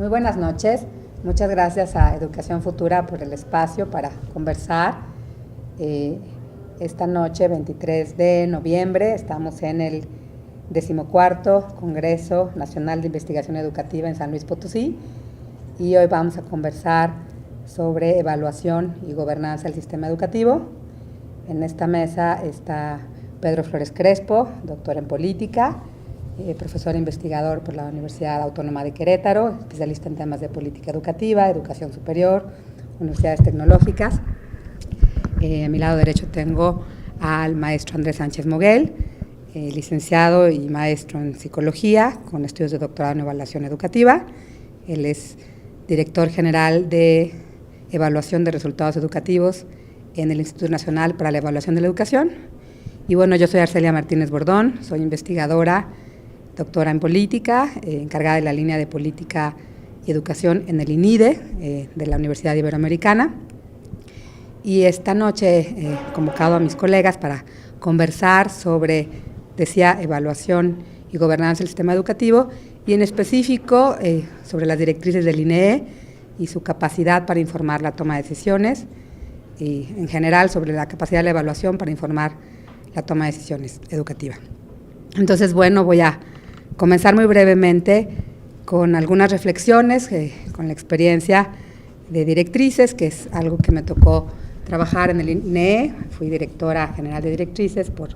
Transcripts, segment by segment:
Muy buenas noches. Muchas gracias a Educación Futura por el espacio para conversar. Esta noche, 23 de noviembre, estamos en el 14º Congreso Nacional de Investigación Educativa en San Luis Potosí y hoy vamos a conversar sobre evaluación y gobernanza del sistema educativo. En esta mesa está Pedro Flores Crespo, doctor en política, profesor investigador por la Universidad Autónoma de Querétaro, especialista en temas de política educativa, educación superior, universidades tecnológicas. A mi lado derecho tengo al maestro Andrés Sánchez Moguel, licenciado y maestro en psicología, con estudios de doctorado en evaluación educativa. Él es director general de evaluación de resultados educativos en el Instituto Nacional para la Evaluación de la Educación. Y bueno, yo soy Arcelia Martínez Bordón, soy investigadora, doctora en política, encargada de la línea de política y educación en el INIDE de la Universidad Iberoamericana. Y esta noche he convocado a mis colegas para conversar sobre, decía, evaluación y gobernanza del sistema educativo y en específico sobre las directrices del INEE y su capacidad para informar la toma de decisiones y en general sobre la capacidad de la evaluación para informar la toma de decisiones educativa. Entonces, bueno, voy a comenzar muy brevemente con algunas reflexiones, con la experiencia de directrices, que es algo que me tocó trabajar en el INEE. Fui directora general de directrices por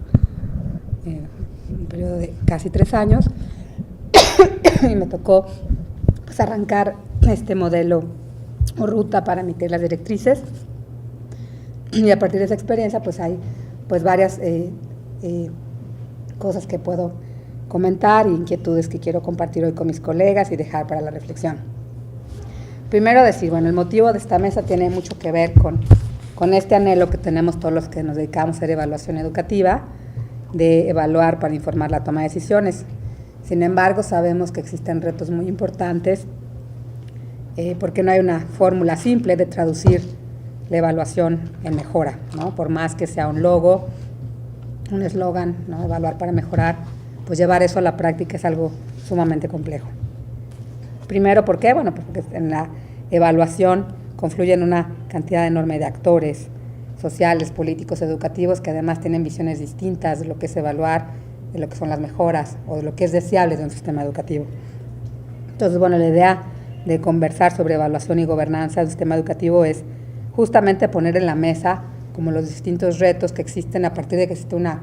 un periodo de casi 3 años y me tocó pues, arrancar este modelo o ruta para emitir las directrices. Y a partir de esa experiencia pues hay pues varias cosas que puedo comentar e inquietudes que quiero compartir hoy con mis colegas y dejar para la reflexión. Primero decir, bueno, el motivo de esta mesa tiene mucho que ver con este anhelo que tenemos todos los que nos dedicamos a hacer evaluación educativa, de evaluar para informar la toma de decisiones. Sin embargo, sabemos que existen retos muy importantes porque no hay una fórmula simple de traducir la evaluación en mejora, ¿no? Por más que sea un logo, un eslogan, ¿no? Evaluar para mejorar, pues llevar eso a la práctica es algo sumamente complejo. Primero, ¿por qué? Bueno, porque en la evaluación confluyen una cantidad enorme de actores sociales, políticos, educativos, que además tienen visiones distintas de lo que es evaluar, de lo que son las mejoras o de lo que es deseable de un sistema educativo. Entonces, bueno, la idea de conversar sobre evaluación y gobernanza del sistema educativo es justamente poner en la mesa como los distintos retos que existen a partir de que existe una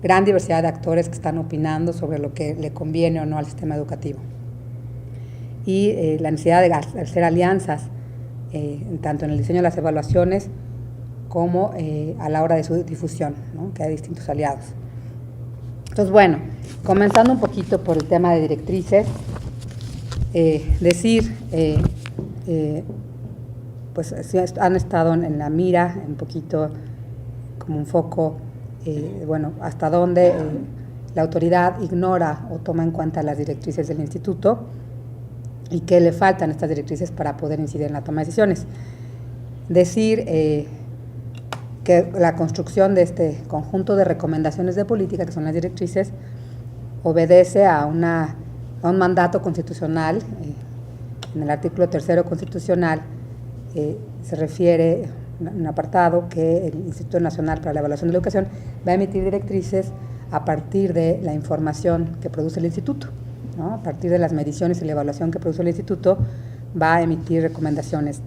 gran diversidad de actores que están opinando sobre lo que le conviene o no al sistema educativo. Y la necesidad de hacer alianzas, tanto en el diseño de las evaluaciones como a la hora de su difusión, ¿no? Que hay distintos aliados. Entonces, bueno, comenzando un poquito por el tema de directrices, pues han estado en la mira, un poquito como un foco, bueno, hasta dónde la autoridad ignora o toma en cuenta las directrices del instituto y qué le faltan estas directrices para poder incidir en la toma de decisiones. Decir que la construcción de este conjunto de recomendaciones de política, que son las directrices, obedece a un mandato constitucional. En el artículo 3º constitucional se refiere un apartado que el Instituto Nacional para la Evaluación de la Educación va a emitir directrices a partir de la información que produce el instituto, ¿no? A partir de las mediciones y la evaluación que produce el instituto va a emitir recomendaciones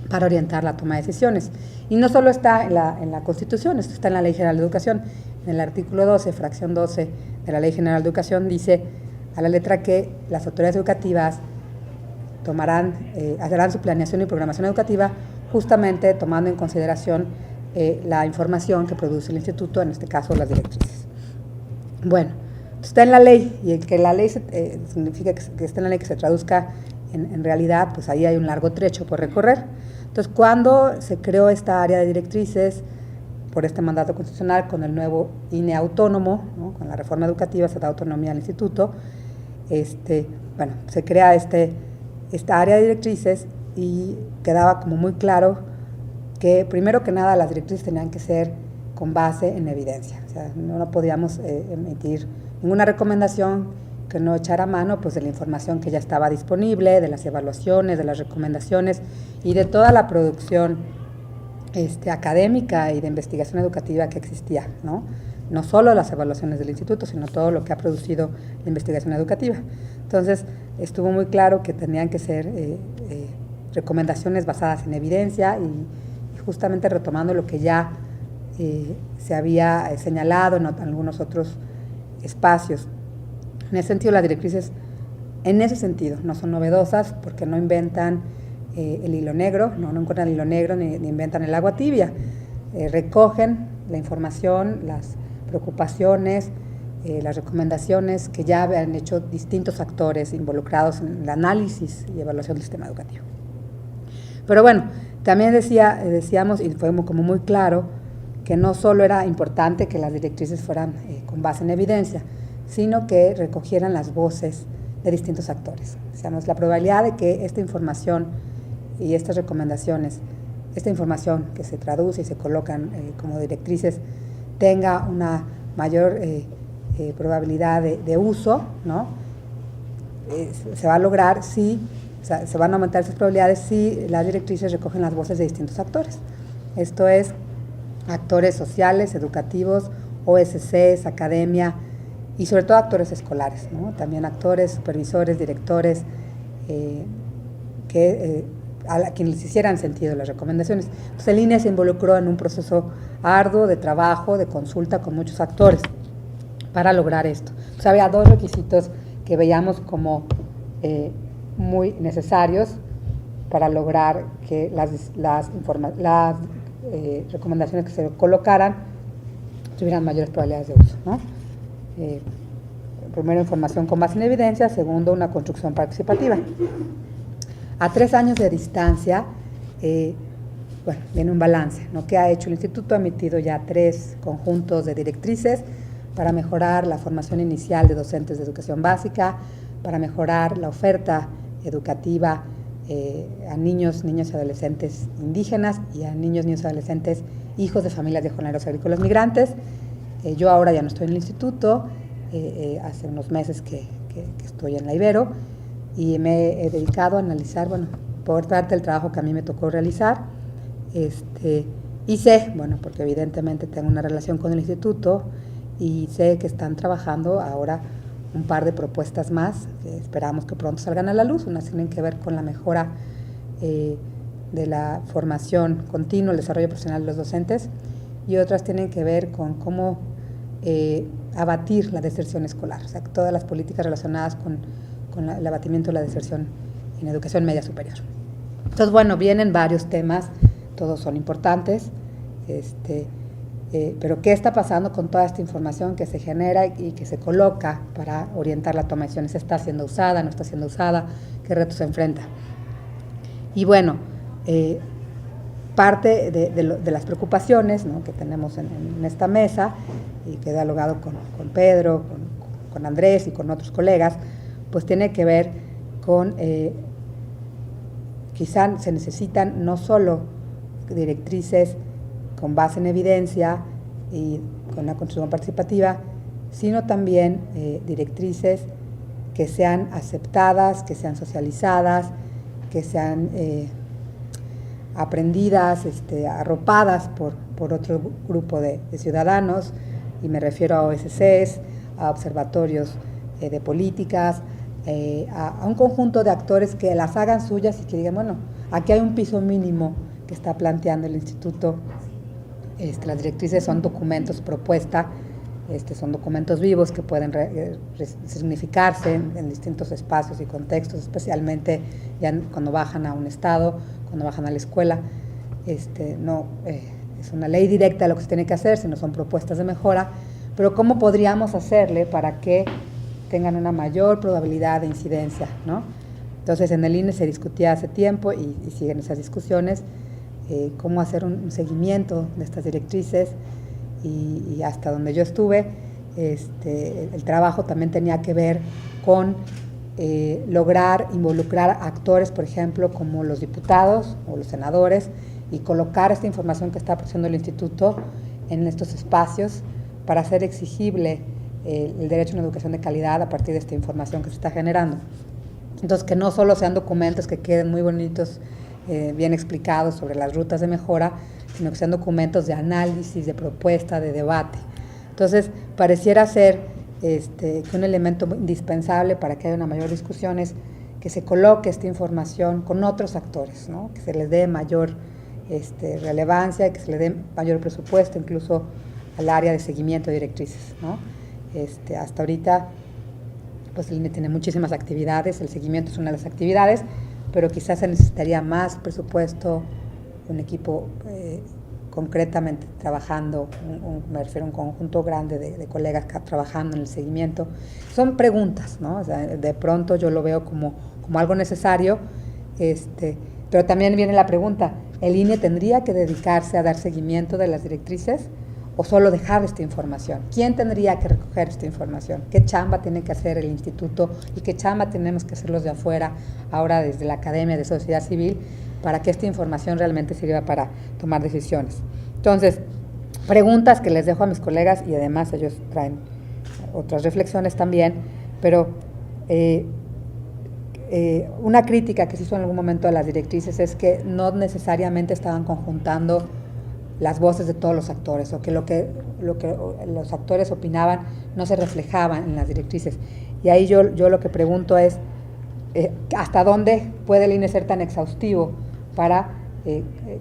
para orientar la toma de decisiones. Y no solo está en la Constitución, esto está en la Ley General de Educación. En el artículo 12, fracción 12 de la Ley General de Educación dice a la letra que las autoridades educativas harán su planeación y programación educativa justamente tomando en consideración la información que produce el instituto, en este caso las directrices. Bueno, está en la ley y el que la ley significa que esté en la ley, que se traduzca en realidad, pues ahí hay un largo trecho por recorrer. Entonces, cuando se creó esta área de directrices por este mandato constitucional con el nuevo INE autónomo, ¿no? Con la reforma educativa se da autonomía al instituto, bueno, se crea esta área de directrices y quedaba como muy claro que primero que nada las directrices tenían que ser con base en evidencia, o sea, no podíamos emitir ninguna recomendación que no echara mano pues, de la información que ya estaba disponible, de las evaluaciones, de las recomendaciones y de toda la producción académica y de investigación educativa que existía, ¿no? No solo las evaluaciones del instituto, sino todo lo que ha producido la investigación educativa. Entonces, estuvo muy claro que tenían que ser recomendaciones basadas en evidencia y justamente retomando lo que ya se había señalado en algunos otros espacios. En ese sentido, las directrices, en ese sentido, no son novedosas porque no inventan el hilo negro, no encuentran el hilo negro ni inventan el agua tibia. Recogen la información, las preocupaciones, las recomendaciones que ya habían hecho distintos actores involucrados en el análisis y evaluación del sistema educativo. Pero bueno, también decíamos, y fue como muy claro, que no solo era importante que las directrices fueran con base en evidencia, sino que recogieran las voces de distintos actores. Decíamos, la probabilidad de que esta información y estas recomendaciones, esta información que se traduce y se colocan como directrices, tenga una mayor probabilidad de uso, ¿no? Se va a lograr si, o sea, se van a aumentar esas probabilidades si las directrices recogen las voces de distintos actores. Esto es, actores sociales, educativos, OSCs, academia y sobre todo actores escolares, ¿no? También actores, supervisores, directores, a quienes les hicieran sentido las recomendaciones. Entonces, el INE se involucró en un proceso arduo de trabajo, de consulta con muchos actores para lograr esto. Entonces, había dos requisitos que veíamos como muy necesarios para lograr que las recomendaciones que se colocaran tuvieran mayores probabilidades de uso, ¿no? Primero, información con base en evidencia. Segundo, una construcción participativa. A 3 años de distancia, bueno, viene un balance, ¿no? ¿Qué ha hecho el instituto? Ha emitido ya 3 conjuntos de directrices para mejorar la formación inicial de docentes de educación básica, para mejorar la oferta educativa a niños y adolescentes indígenas y a niños y adolescentes hijos de familias de jornaleros agrícolas migrantes. Yo ahora ya no estoy en el instituto, hace unos meses que estoy en la Ibero, y me he dedicado a analizar, bueno, por parte del trabajo que a mí me tocó realizar, y sé, bueno, porque evidentemente tengo una relación con el instituto, y sé que están trabajando ahora un par de propuestas más, que esperamos que pronto salgan a la luz. Unas tienen que ver con la mejora de la formación continua, el desarrollo profesional de los docentes, y otras tienen que ver con cómo abatir la deserción escolar, o sea, todas las políticas relacionadas con el abatimiento de la deserción en educación media superior. Entonces, bueno, vienen varios temas, todos son importantes, pero ¿qué está pasando con toda esta información que se genera y que se coloca para orientar la toma de decisiones? ¿Está siendo usada, no está siendo usada? ¿Qué retos se enfrenta? Y bueno, parte de las preocupaciones, ¿no?, que tenemos en esta mesa y que he dialogado con Pedro, con Andrés y con otros colegas, pues tiene que ver con, quizá se necesitan no solo directrices con base en evidencia y con la construcción participativa, sino también directrices que sean aceptadas, que sean socializadas, que sean aprendidas, arropadas por otro grupo de ciudadanos, y me refiero a OSCs, a observatorios de políticas, a un conjunto de actores que las hagan suyas y que digan, bueno, aquí hay un piso mínimo que está planteando el instituto. Las directrices son documentos propuesta, son documentos vivos que pueden significarse en distintos espacios y contextos, especialmente ya cuando bajan a un estado, cuando bajan a la escuela. No es una ley directa de lo que se tiene que hacer, sino son propuestas de mejora, pero ¿cómo podríamos hacerle para que tengan una mayor probabilidad de incidencia, ¿no? Entonces, en el INE se discutía hace tiempo y siguen esas discusiones, cómo hacer un seguimiento de estas directrices, y hasta donde yo estuve, el trabajo también tenía que ver con lograr involucrar actores, por ejemplo, como los diputados o los senadores, y colocar esta información que está produciendo el instituto en estos espacios para hacer exigible el derecho a una educación de calidad a partir de esta información que se está generando. Entonces, que no solo sean documentos que queden muy bonitos, bien explicados sobre las rutas de mejora, sino que sean documentos de análisis, de propuesta, de debate. Entonces, pareciera ser que un elemento indispensable para que haya una mayor discusión es que se coloque esta información con otros actores, ¿no? Que se les dé mayor relevancia, que se le dé mayor presupuesto, incluso al área de seguimiento de directrices, ¿no? Hasta ahorita, pues el INE tiene muchísimas actividades, el seguimiento es una de las actividades, pero quizás se necesitaría más presupuesto, un equipo concretamente trabajando, me refiero a un conjunto grande de colegas trabajando en el seguimiento. Son preguntas, ¿no? O sea, de pronto yo lo veo como algo necesario, pero también viene la pregunta, ¿el INE tendría que dedicarse a dar seguimiento de las directrices o solo dejar esta información? ¿Quién tendría que recoger esta información? ¿Qué chamba tiene que hacer el instituto y qué chamba tenemos que hacer los de afuera, ahora desde la academia de sociedad civil, para que esta información realmente sirva para tomar decisiones? Entonces, preguntas que les dejo a mis colegas y además ellos traen otras reflexiones también, pero una crítica que se hizo en algún momento a las directrices es que no necesariamente estaban conjuntando las voces de todos los actores, o que lo que los actores opinaban no se reflejaban en las directrices. Y ahí yo lo que pregunto es, ¿hasta dónde puede el INE ser tan exhaustivo para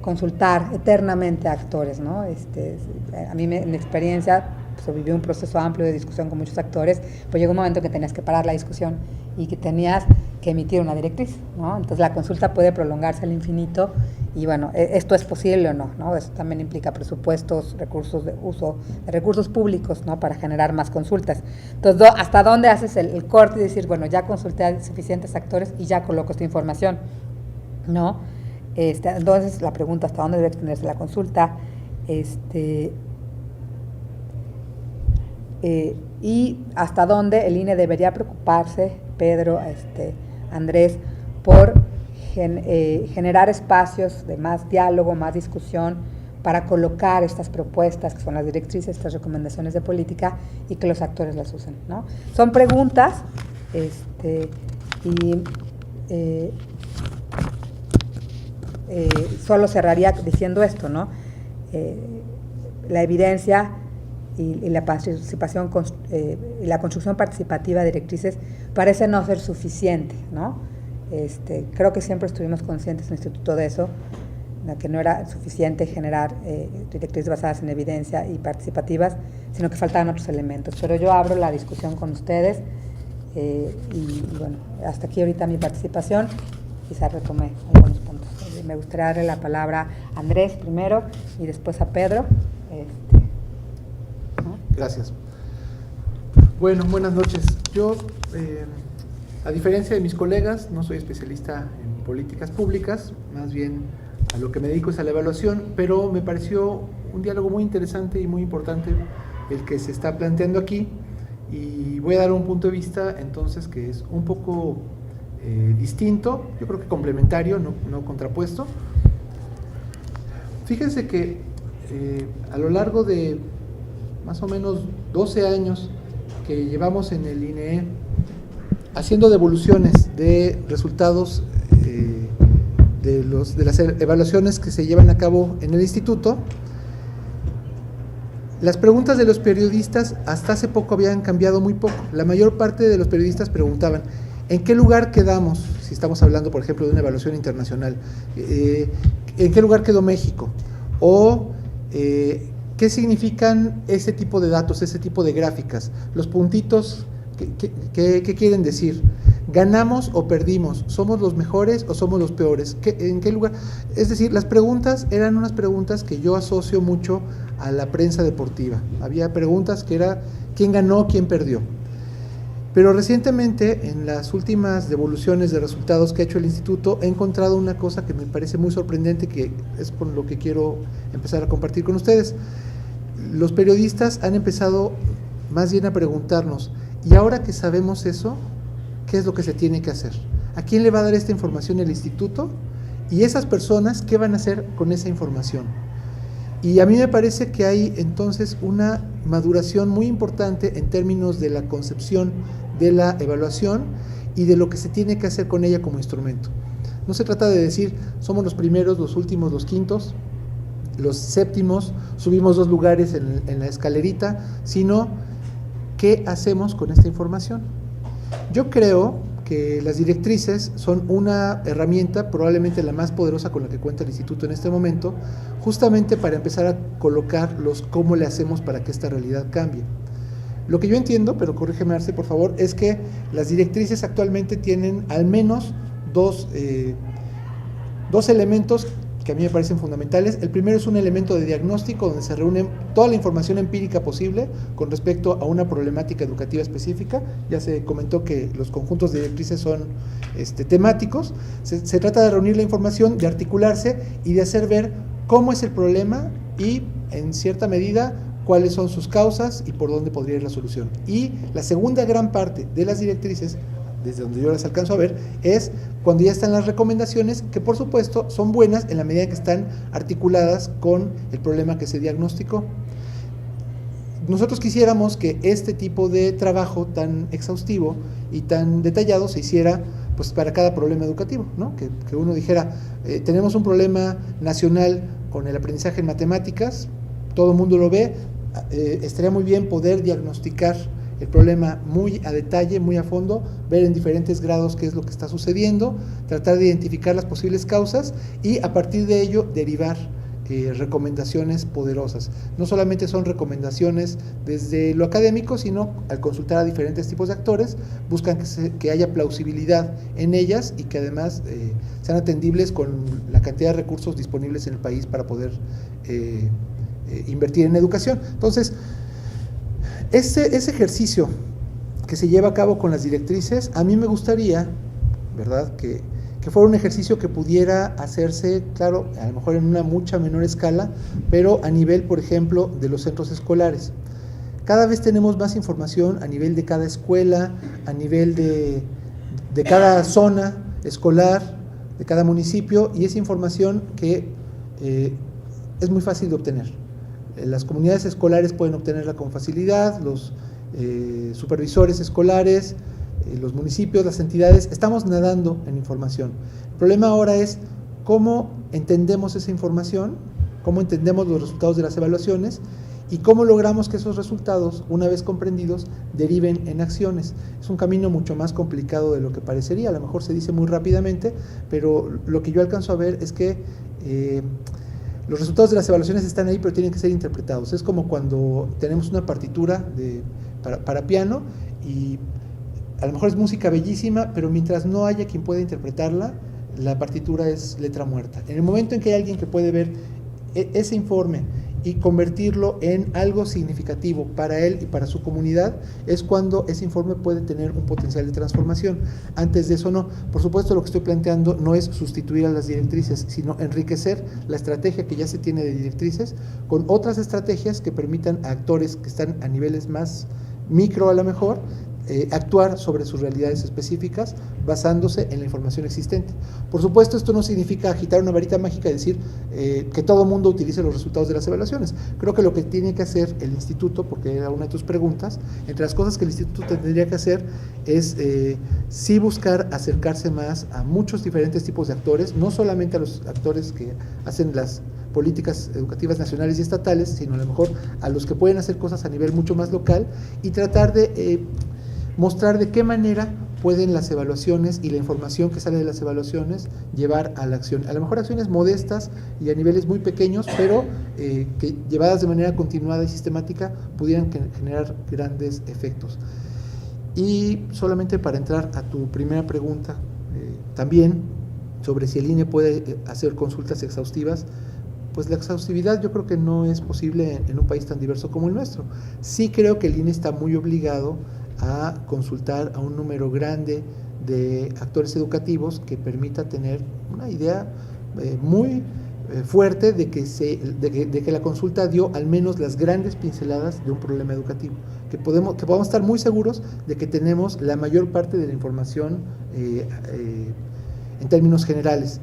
consultar eternamente a actores, ¿no? A mí, en mi experiencia, pues, viví un proceso amplio de discusión con muchos actores, pues llegó un momento que tenías que parar la discusión y que tenías que emitir una directriz, ¿no? Entonces la consulta puede prolongarse al infinito y bueno, ¿esto es posible o no? ¿No? Eso también implica presupuestos, recursos de uso de recursos públicos, ¿no? Para generar más consultas. Entonces, ¿hasta dónde haces el corte y decir, bueno, ya consulté a suficientes actores y ya coloco esta información, ¿no? Entonces la pregunta, ¿hasta dónde debe extenderse la consulta? Y hasta dónde el INE debería preocuparse, Pedro, Andrés, por generar espacios de más diálogo, más discusión, para colocar estas propuestas, que son las directrices, estas recomendaciones de política, y que los actores las usen, ¿no? Son preguntas, solo cerraría diciendo esto, ¿no? La evidencia y la participación y la construcción participativa de directrices parece no ser suficiente, ¿no? Creo que siempre estuvimos conscientes en el Instituto de eso, que no era suficiente generar directrices basadas en evidencia y participativas, sino que faltaban otros elementos. Pero yo abro la discusión con ustedes y bueno, hasta aquí ahorita mi participación, quizás retomé algunos puntos. Me gustaría darle la palabra a Andrés primero y después a Pedro. Gracias. Bueno, buenas noches. Yo, a diferencia de mis colegas, no soy especialista en políticas públicas, más bien a lo que me dedico es a la evaluación, pero me pareció un diálogo muy interesante y muy importante el que se está planteando aquí, y voy a dar un punto de vista entonces que es un poco distinto, yo creo que complementario, no contrapuesto. Fíjense que a lo largo de más o menos 12 años que llevamos en el INE haciendo devoluciones de resultados de las evaluaciones que se llevan a cabo en el instituto, las preguntas de los periodistas hasta hace poco habían cambiado muy poco. La mayor parte de los periodistas preguntaban, ¿en qué lugar quedamos? Si estamos hablando, por ejemplo, de una evaluación internacional, ¿en qué lugar quedó México? O ¿qué significan ese tipo de datos, ese tipo de gráficas? Los puntitos, ¿qué quieren decir? ¿Ganamos o perdimos? ¿Somos los mejores o somos los peores? ¿En qué lugar? Es decir, las preguntas eran unas preguntas que yo asocio mucho a la prensa deportiva. Había preguntas que era ¿quién ganó, quién perdió? Pero recientemente, en las últimas devoluciones de resultados que ha hecho el instituto, he encontrado una cosa que me parece muy sorprendente, que es con lo que quiero empezar a compartir con ustedes. Los periodistas han empezado más bien a preguntarnos, ¿y ahora que sabemos eso, qué es lo que se tiene que hacer? ¿A quién le va a dar esta información el instituto? Y esas personas, ¿qué van a hacer con esa información? Y a mí me parece que hay entonces una maduración muy importante en términos de la concepción de la evaluación y de lo que se tiene que hacer con ella como instrumento. No se trata de decir somos los primeros, los últimos, los quintos, los séptimos, subimos 2 lugares en la escalerita, sino qué hacemos con esta información. Yo creo que las directrices son una herramienta, probablemente la más poderosa con la que cuenta el instituto en este momento, justamente para empezar a colocar los cómo le hacemos para que esta realidad cambie. Lo que yo entiendo, pero corrígeme Arce por favor, es que las directrices actualmente tienen al menos dos elementos que a mí me parecen fundamentales. El primero es un elemento de diagnóstico donde se reúne toda la información empírica posible con respecto a una problemática educativa específica. Ya se comentó que los conjuntos de directrices son temáticos. Se trata de reunir la información, de articularse y de hacer ver cómo es el problema y, en cierta medida, cuáles son sus causas y por dónde podría ir la solución. Y la segunda gran parte de las directrices, desde donde yo las alcanzo a ver, es cuando ya están las recomendaciones, que por supuesto son buenas en la medida que están articuladas con el problema que se diagnosticó. Nosotros quisiéramos que este tipo de trabajo tan exhaustivo y tan detallado se hiciera pues para cada problema educativo, ¿no? Que uno dijera, tenemos un problema nacional con el aprendizaje en matemáticas, todo el mundo lo ve, estaría muy bien poder diagnosticar el problema muy a detalle, muy a fondo, ver en diferentes grados qué es lo que está sucediendo, tratar de identificar las posibles causas y a partir de ello derivar recomendaciones poderosas. No solamente son recomendaciones desde lo académico, sino al consultar a diferentes tipos de actores, buscan que haya plausibilidad en ellas y que además sean atendibles con la cantidad de recursos disponibles en el país para poder invertir en educación. Entonces, ese ejercicio que se lleva a cabo con las directrices, a mí me gustaría, ¿verdad?, que fuera un ejercicio que pudiera hacerse, claro, a lo mejor en una mucha menor escala, pero a nivel, por ejemplo, de los centros escolares. Cada vez tenemos más información a nivel de cada escuela, a nivel de cada zona escolar, de cada municipio, y es información que es muy fácil de obtener. Las comunidades escolares pueden obtenerla con facilidad, los supervisores escolares, los municipios, las entidades, estamos nadando en información. El problema ahora es cómo entendemos esa información, cómo entendemos los resultados de las evaluaciones y cómo logramos que esos resultados, una vez comprendidos, deriven en acciones. Es un camino mucho más complicado de lo que parecería, a lo mejor se dice muy rápidamente, pero lo que yo alcanzo a ver es que los resultados de las evaluaciones están ahí, pero tienen que ser interpretados. Es como cuando tenemos una partitura para piano y a lo mejor es música bellísima, pero mientras no haya quien pueda interpretarla, la partitura es letra muerta. En el momento en que hay alguien que puede ver ese informe y convertirlo en algo significativo para él y para su comunidad, es cuando ese informe puede tener un potencial de transformación. Antes de eso no. Por supuesto, lo que estoy planteando no es sustituir a las directrices, sino enriquecer la estrategia que ya se tiene de directrices con otras estrategias que permitan a actores que están a niveles más micro a lo mejor, actuar sobre sus realidades específicas basándose en la información existente. Por supuesto, esto no significa agitar una varita mágica y decir que todo el mundo utilice los resultados de las evaluaciones. Creo que lo que tiene que hacer el instituto, porque era una de tus preguntas, entre las cosas que el instituto tendría que hacer es sí buscar acercarse más a muchos diferentes tipos de actores, no solamente a los actores que hacen las políticas educativas nacionales y estatales, sino a lo mejor a los que pueden hacer cosas a nivel mucho más local y tratar de mostrar de qué manera pueden las evaluaciones y la información que sale de las evaluaciones llevar a la acción. A lo mejor acciones modestas y a niveles muy pequeños, pero que llevadas de manera continuada y sistemática pudieran generar grandes efectos. Y solamente para entrar a tu primera pregunta, también sobre si el INE puede hacer consultas exhaustivas, pues la exhaustividad yo creo que no es posible en un país tan diverso como el nuestro. Sí creo que el INE está muy obligado a consultar a un número grande de actores educativos que permita tener una idea muy fuerte de que la consulta dio al menos las grandes pinceladas de un problema educativo, que podamos estar muy seguros de que tenemos la mayor parte de la información en términos generales.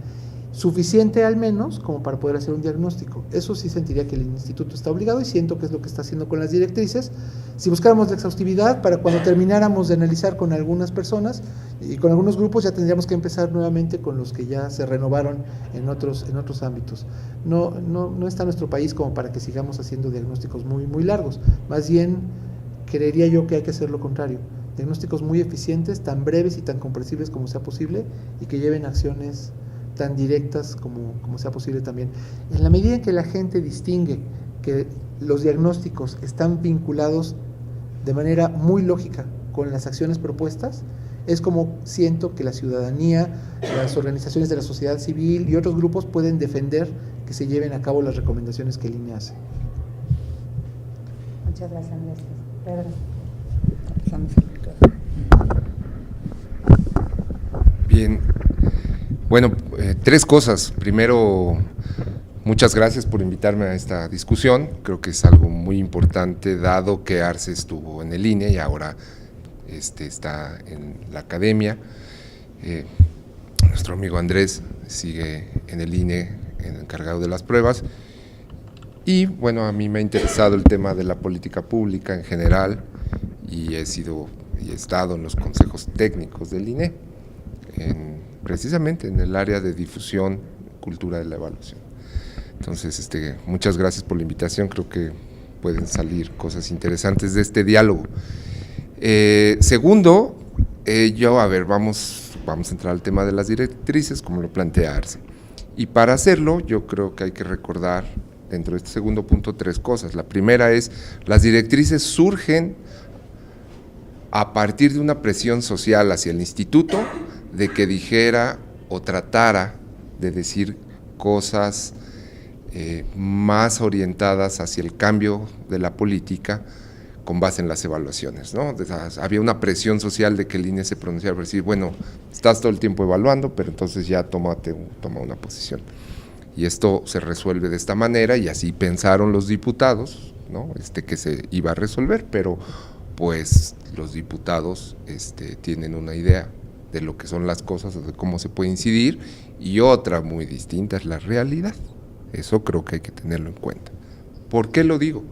suficiente al menos como para poder hacer un diagnóstico. Eso sí sentiría que el instituto está obligado y siento que es lo que está haciendo con las directrices. Si buscáramos la exhaustividad, para cuando termináramos de analizar con algunas personas y con algunos grupos, ya tendríamos que empezar nuevamente con los que ya se renovaron en otros ámbitos. No está nuestro país como para que sigamos haciendo diagnósticos muy largos. Más bien, creería yo que hay que hacer lo contrario. Diagnósticos muy eficientes, tan breves y tan comprensibles como sea posible, y que lleven acciones tan directas como sea posible también. En la medida en que la gente distingue que los diagnósticos están vinculados de manera muy lógica con las acciones propuestas, es como siento que la ciudadanía, las organizaciones de la sociedad civil y otros grupos pueden defender que se lleven a cabo las recomendaciones que el INE hace. Muchas gracias, Andrés. Pedro. Bien, bueno, tres cosas. Primero, muchas gracias por invitarme a esta discusión. Creo que es algo muy importante, dado que Arce estuvo en el INE y ahora está en la academia. Nuestro amigo Andrés sigue en el INE, encargado de las pruebas. Y bueno, a mí me ha interesado el tema de la política pública en general y he estado en los consejos técnicos del INE, precisamente en el área de difusión, cultura de la evaluación. Entonces, muchas gracias por la invitación, creo que pueden salir cosas interesantes de este diálogo. Segundo, vamos a entrar al tema de las directrices, como lo plantea Arce. Y para hacerlo, yo creo que hay que recordar, dentro de este segundo punto, tres cosas. La primera es, las directrices surgen a partir de una presión social hacia el instituto, de que dijera o tratara de decir cosas más orientadas hacia el cambio de la política con base en las evaluaciones, ¿no? Había una presión social de que el INE se pronunciara para decir, bueno, estás todo el tiempo evaluando, pero entonces ya toma una posición. Y esto se resuelve de esta manera, y así pensaron los diputados, ¿no? Que se iba a resolver, pero pues los diputados tienen una idea de lo que son las cosas, de cómo se puede incidir, y otra muy distinta es la realidad. Eso creo que hay que tenerlo en cuenta. ¿Por qué lo digo?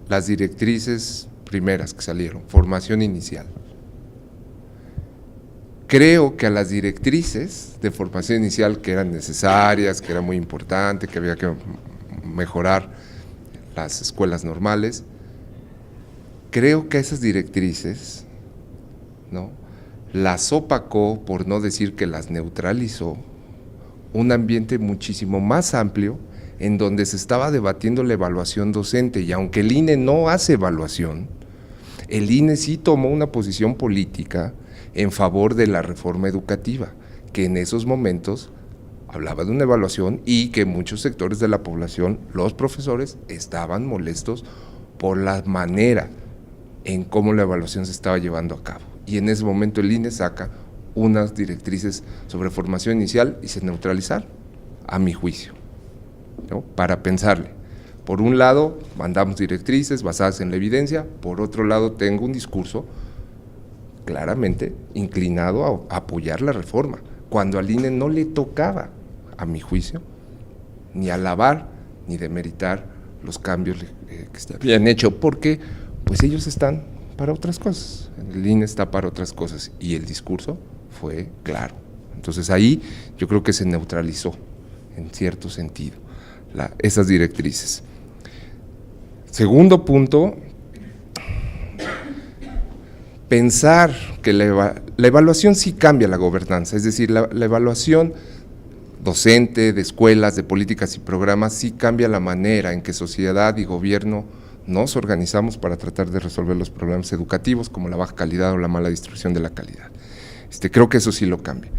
Las directrices primeras que salieron, formación inicial. Creo que a las directrices de formación inicial, que eran necesarias, que era muy importante, que había que mejorar las escuelas normales, creo que a esas directrices, ¿no?, las opacó, por no decir que las neutralizó, un ambiente muchísimo más amplio en donde se estaba debatiendo la evaluación docente, y aunque el INE no hace evaluación, el INE sí tomó una posición política en favor de la reforma educativa, que en esos momentos hablaba de una evaluación y que muchos sectores de la población, los profesores, estaban molestos por la manera en cómo la evaluación se estaba llevando a cabo. Y en ese momento el INE saca unas directrices sobre formación inicial y se neutralizaron, a mi juicio, ¿no?, para pensarle. Por un lado, mandamos directrices basadas en la evidencia, por otro lado, tengo un discurso claramente inclinado a apoyar la reforma, cuando al INE no le tocaba, a mi juicio, ni alabar ni demeritar los cambios que se habían hecho, porque pues ellos están para otras cosas, el INE está para otras cosas, y el discurso fue claro. Entonces ahí yo creo que se neutralizó en cierto sentido esas directrices. Segundo punto, pensar que la evaluación sí cambia la gobernanza, es decir, la evaluación docente, de escuelas, de políticas y programas, sí cambia la manera en que sociedad y gobierno nos organizamos para tratar de resolver los problemas educativos, como la baja calidad o la mala distribución de la calidad. Creo que eso sí lo cambia.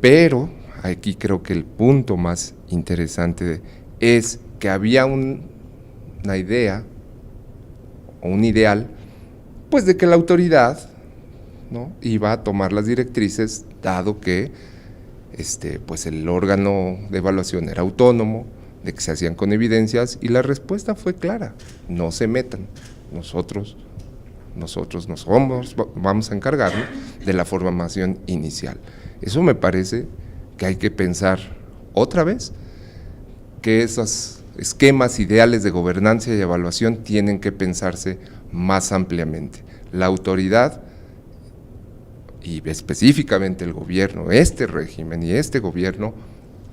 Pero aquí creo que el punto más interesante es que había una idea o un ideal, pues de que la autoridad, ¿no?, iba a tomar las directrices, dado que pues el órgano de evaluación era autónomo, de que se hacían con evidencias, y la respuesta fue clara: no se metan, nosotros vamos a encargarnos de la formación inicial. Eso me parece que hay que pensar otra vez que esos esquemas ideales de gobernanza y evaluación tienen que pensarse más ampliamente. La autoridad, y específicamente el gobierno, este régimen y este gobierno,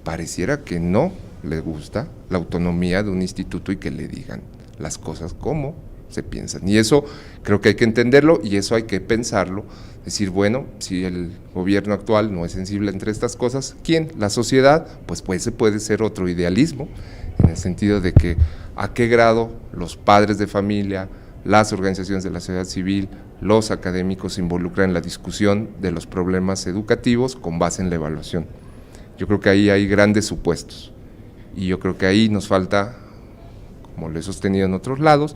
pareciera que no le gusta la autonomía de un instituto y que le digan las cosas como se piensan. Y eso creo que hay que entenderlo y eso hay que pensarlo, decir, bueno, si el gobierno actual no es sensible entre estas cosas, ¿quién? La sociedad, pues puede ser otro idealismo, en el sentido de que a qué grado los padres de familia, las organizaciones de la sociedad civil, los académicos se involucran en la discusión de los problemas educativos con base en la evaluación. Yo creo que ahí hay grandes supuestos y yo creo que ahí nos falta, como lo he sostenido en otros lados,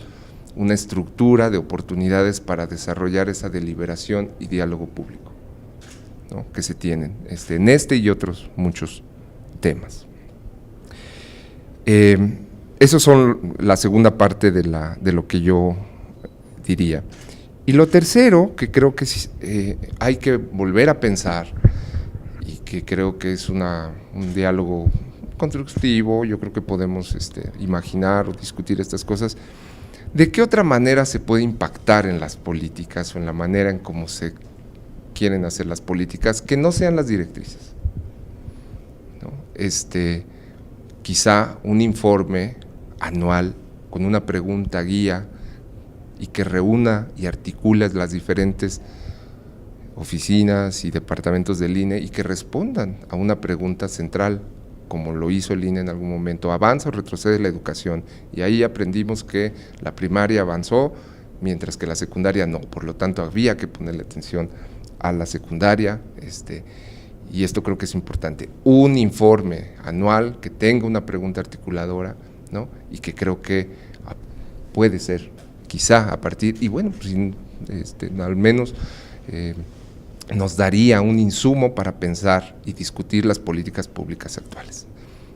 una estructura de oportunidades para desarrollar esa deliberación y diálogo público, ¿no?, que se tienen en este y otros muchos temas. Eso son la segunda parte de lo que yo diría. Y lo tercero, que creo que hay que volver a pensar y que creo que es un diálogo constructivo, yo creo que podemos imaginar o discutir estas cosas, ¿de qué otra manera se puede impactar en las políticas o en la manera en cómo se quieren hacer las políticas que no sean las directrices, ¿no? Quizá un informe anual con una pregunta guía y que reúna y articule las diferentes oficinas y departamentos del INE y que respondan a una pregunta central, como lo hizo el INE en algún momento: ¿avanza o retrocede la educación? Y ahí aprendimos que la primaria avanzó, mientras que la secundaria no, por lo tanto había que ponerle atención a la secundaria, y esto creo que es importante, un informe anual que tenga una pregunta articuladora, ¿no?, y que creo que puede ser, quizá a partir, y bueno, pues, al menos nos daría un insumo para pensar y discutir las políticas públicas actuales.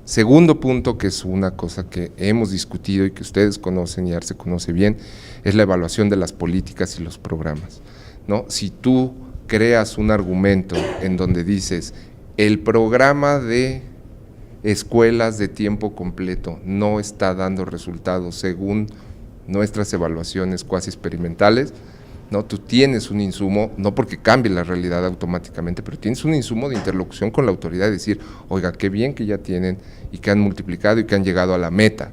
Segundo punto, que es una cosa que hemos discutido y que ustedes conocen y Arce conoce bien, es la evaluación de las políticas y los programas, ¿no? Si tú creas un argumento en donde dices, el programa de escuelas de tiempo completo no está dando resultados según nuestras evaluaciones cuasi experimentales, ¿no?, tú tienes un insumo, no porque cambie la realidad automáticamente, pero tienes un insumo de interlocución con la autoridad, de decir, oiga, qué bien que ya tienen y que han multiplicado y que han llegado a la meta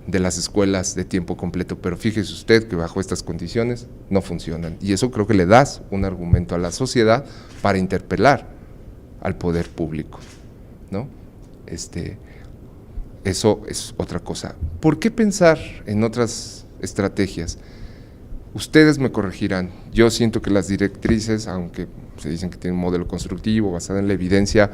de las escuelas de tiempo completo, pero fíjese usted que bajo estas condiciones no funcionan, y eso creo que le das un argumento a la sociedad para interpelar al poder público, ¿no? Eso es otra cosa. ¿Por qué pensar en otras estrategias? Ustedes me corregirán, yo siento que las directrices, aunque se dicen que tienen un modelo constructivo basado en la evidencia,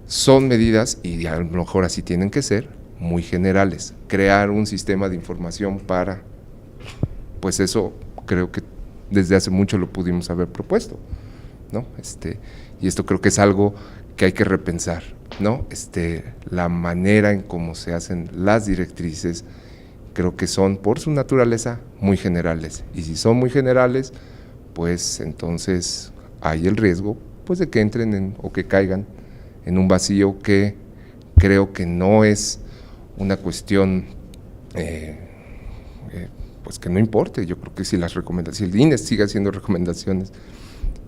son medidas, y a lo mejor así tienen que ser, muy generales. Crear un sistema de información para, pues eso creo que desde hace mucho lo pudimos haber propuesto, ¿no? Y esto creo que es algo que hay que repensar, ¿no? La manera en cómo se hacen las directrices, creo que son por su naturaleza muy generales, y si son muy generales, pues entonces hay el riesgo, pues, de que entren o que caigan en un vacío que creo que no es una cuestión pues que no importe. Yo creo que si si el INE sigue haciendo recomendaciones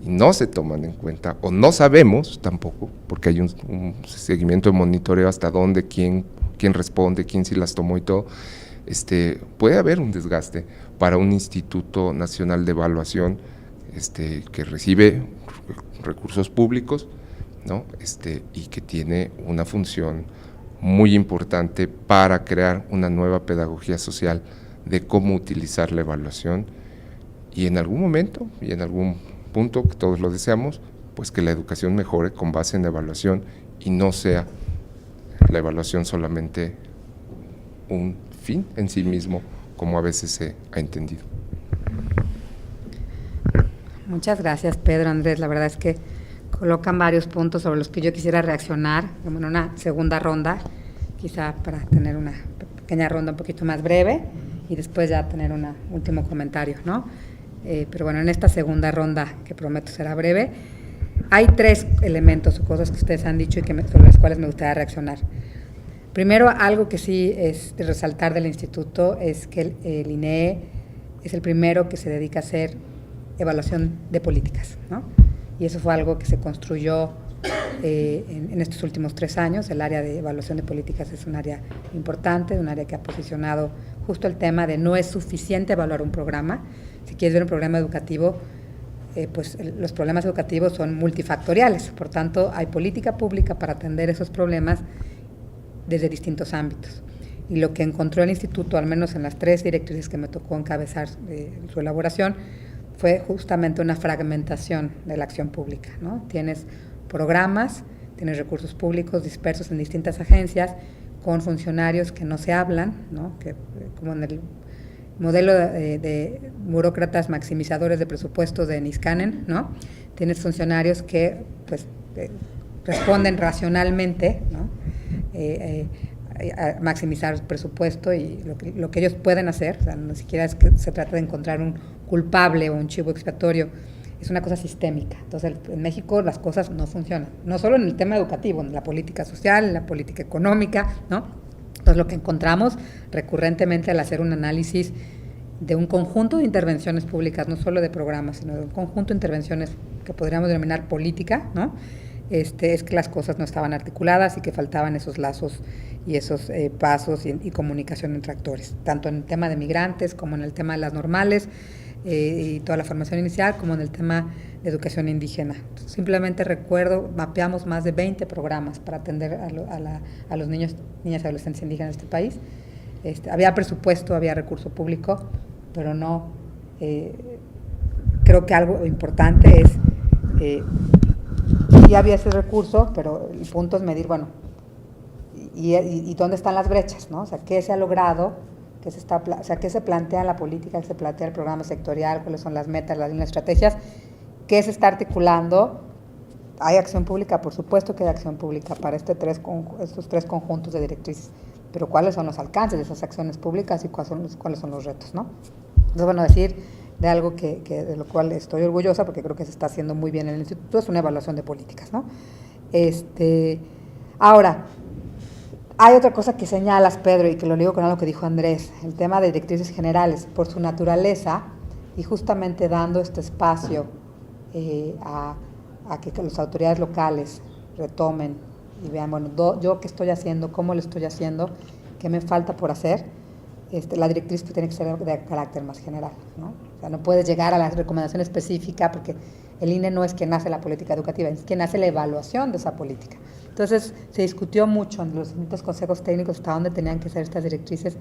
y no se toman en cuenta, o no sabemos tampoco, porque hay un seguimiento de monitoreo hasta dónde, quién responde, quién sí las tomó y todo, puede haber un desgaste para un Instituto Nacional de Evaluación que recibe recursos públicos, ¿no? Y que tiene una función muy importante para crear una nueva pedagogía social de cómo utilizar la evaluación, y en algún momento y en algún punto, que todos lo deseamos, pues que la educación mejore con base en la evaluación y no sea la evaluación solamente un fin en sí mismo, como a veces se ha entendido. Muchas gracias, Pedro, Andrés. La verdad es que colocan varios puntos sobre los que yo quisiera reaccionar en una segunda ronda, quizá para tener una pequeña ronda un poquito más breve y después ya tener un último comentario, ¿no? Pero bueno, en esta segunda ronda, que prometo será breve, hay 3 elementos o cosas que ustedes han dicho y sobre las cuales me gustaría reaccionar. Primero, algo que sí es de resaltar del instituto es que el INEE es el primero que se dedica a hacer evaluación de políticas, ¿no? Y eso fue algo que se construyó en estos últimos 3 años. El área de evaluación de políticas es un área importante, un área que ha posicionado justo el tema de no es suficiente evaluar un programa. Si quieres ver un programa educativo, pues los problemas educativos son multifactoriales, por tanto hay política pública para atender esos problemas desde distintos ámbitos. Y lo que encontró el instituto, al menos en las 3 directrices que me tocó encabezar su elaboración, fue justamente una fragmentación de la acción pública, ¿no? Tienes programas, tienes recursos públicos dispersos en distintas agencias, con funcionarios que no se hablan, ¿no? Que, como en el modelo de burócratas maximizadores de presupuestos de Niskanen, ¿no? Tienes funcionarios que pues, responden racionalmente, ¿no? A maximizar el presupuesto y lo que ellos pueden hacer, o sea, no siquiera es que se trata de encontrar un culpable o un chivo expiatorio, es una cosa sistémica. Entonces, en México las cosas no funcionan, no solo en el tema educativo, en la política social, en la política económica, ¿no? Entonces, lo que encontramos recurrentemente al hacer un análisis de un conjunto de intervenciones públicas, no solo de programas, sino de un conjunto de intervenciones que podríamos denominar política, ¿no? Es que las cosas no estaban articuladas y que faltaban esos lazos y esos pasos y comunicación entre actores, tanto en el tema de migrantes como en el tema de las normales y toda la formación inicial, como en el tema de educación indígena. Simplemente recuerdo, mapeamos más de 20 programas para atender a los niños, niñas y adolescentes indígenas de este país. Había presupuesto, había recurso público, pero no, creo que algo importante es, ya había ese recurso, pero el punto es medir, bueno, y dónde están las brechas, ¿no? O sea, ¿qué se ha logrado? ¿Qué se plantea en la política? ¿Qué se plantea el programa sectorial? ¿Cuáles son las metas, las líneas, estrategias? ¿Qué se está articulando? ¿Hay acción pública? Por supuesto que hay acción pública para estos 3 conjuntos de directrices, pero ¿cuáles son los alcances de esas acciones públicas y cuáles son los retos, ¿no? Entonces, bueno, decir de algo de lo cual estoy orgullosa, porque creo que se está haciendo muy bien en el instituto, es una evaluación de políticas, ¿no? Ahora, hay otra cosa que señalas, Pedro, y que lo ligo con algo que dijo Andrés, el tema de directrices generales, por su naturaleza, y justamente dando este espacio a que las autoridades locales retomen y vean, bueno, yo qué estoy haciendo, cómo lo estoy haciendo, qué me falta por hacer. La directriz tiene que ser de carácter más general, ¿no? O sea, no puedes llegar a la recomendación específica porque el INE no es quien hace la política educativa, es quien hace la evaluación de esa política. Entonces, se discutió mucho en los distintos consejos técnicos hasta dónde tenían que ser estas directrices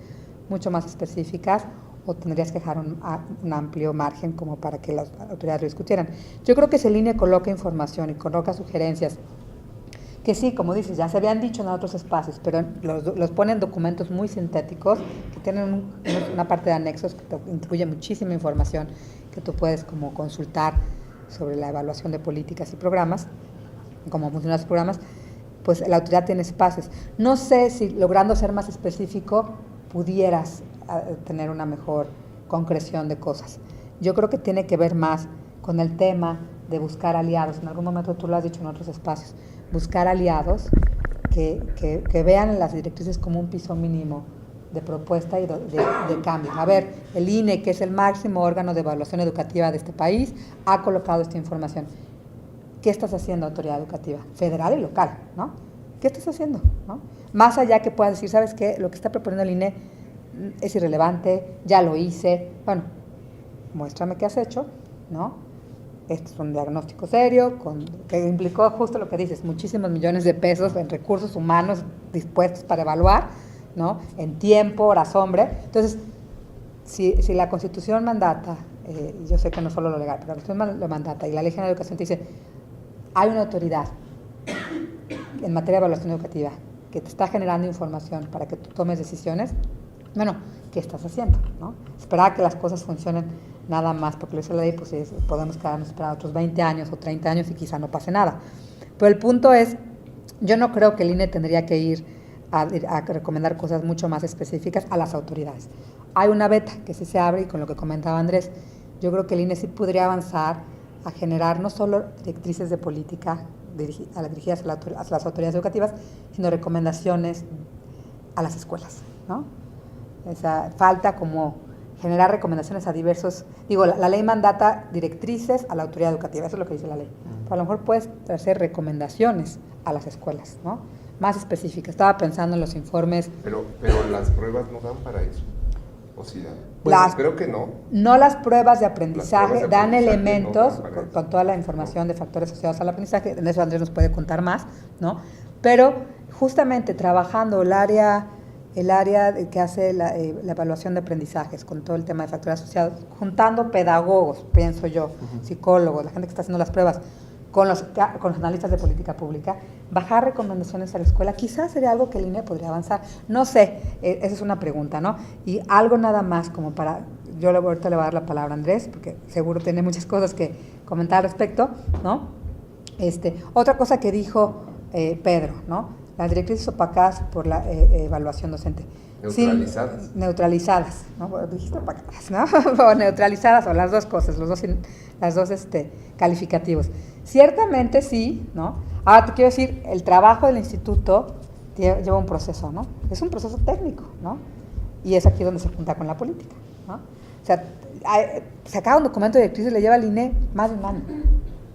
mucho más específicas, o tendrías que dejar un amplio margen como para que las autoridades lo discutieran. Yo creo que si el INE coloca información y coloca sugerencias, que sí, como dices, ya se habían dicho en otros espacios, pero los ponen documentos muy sintéticos, que tienen una parte de anexos que te incluye muchísima información que tú puedes como consultar sobre la evaluación de políticas y programas, cómo funcionan los programas, pues la autoridad tiene espacios. No sé si logrando ser más específico pudieras tener una mejor concreción de cosas. Yo creo que tiene que ver más con el tema de buscar aliados. En algún momento tú lo has dicho en otros espacios, buscar aliados que vean las directrices como un piso mínimo de propuesta y de cambio. A ver, el INE, que es el máximo órgano de evaluación educativa de este país, ha colocado esta información. ¿Qué estás haciendo, autoridad educativa? Federal y local, ¿no? ¿Qué estás haciendo? ¿No? Más allá que puedas decir, ¿sabes qué? Lo que está proponiendo el INE es irrelevante, ya lo hice. Bueno, muéstrame qué has hecho, ¿no? Este es un diagnóstico serio, que implicó justo lo que dices, muchísimos millones de pesos en recursos humanos dispuestos para evaluar, ¿no? En tiempo, horas hombre. Entonces, si la Constitución mandata, y yo sé que no solo lo legal, pero la Constitución lo mandata y la Ley General de Educación te dice, hay una autoridad en materia de evaluación educativa que te está generando información para que tú tomes decisiones, bueno, ¿qué estás haciendo? ¿No? Esperar a que las cosas funcionen nada más, porque lo dice la ley, pues podemos quedarnos esperando otros 20 años o 30 años y quizá no pase nada. Pero el punto es, yo no creo que el INE tendría que ir a recomendar cosas mucho más específicas a las autoridades. Hay una beta que sí se abre y con lo que comentaba Andrés, yo creo que el INE sí podría avanzar a generar no solo directrices de política dirigidas a las autoridades educativas, sino recomendaciones a las escuelas, ¿no? Esa falta como generar recomendaciones a diversos, la ley mandata directrices a la autoridad educativa, eso es lo que dice la ley, pero a lo mejor puedes hacer recomendaciones a las escuelas, ¿no? Más específicas. Estaba pensando en los informes. Pero las pruebas no dan para eso, ¿o sí dan? Creo que no. No, las pruebas de aprendizaje dan elementos, no con toda la información de factores asociados al aprendizaje, en eso Andrés nos puede contar más, ¿no? Pero justamente trabajando el área que hace la evaluación de aprendizajes, con todo el tema de factores asociados, juntando pedagogos, pienso yo, psicólogos, la gente que está haciendo las pruebas, con los analistas de política pública, bajar recomendaciones a la escuela, quizás sería algo que el INE podría avanzar. No sé, esa es una pregunta, ¿no? Y algo nada más como yo ahorita le voy a dar la palabra a Andrés, porque seguro tiene muchas cosas que comentar al respecto, ¿no? Otra cosa que dijo Pedro, ¿no? Las directrices opacadas por la evaluación docente. Neutralizadas, ¿no? Dijiste opacadas, ¿no? O neutralizadas, o las dos cosas, los dos calificativos. Ciertamente sí, ¿no? Ahora te quiero decir, el trabajo del instituto lleva un proceso, ¿no? Es un proceso técnico, ¿no? Y es aquí donde se junta con la política, ¿no? O sea, sacar un documento de directrices le lleva al INE más de un año,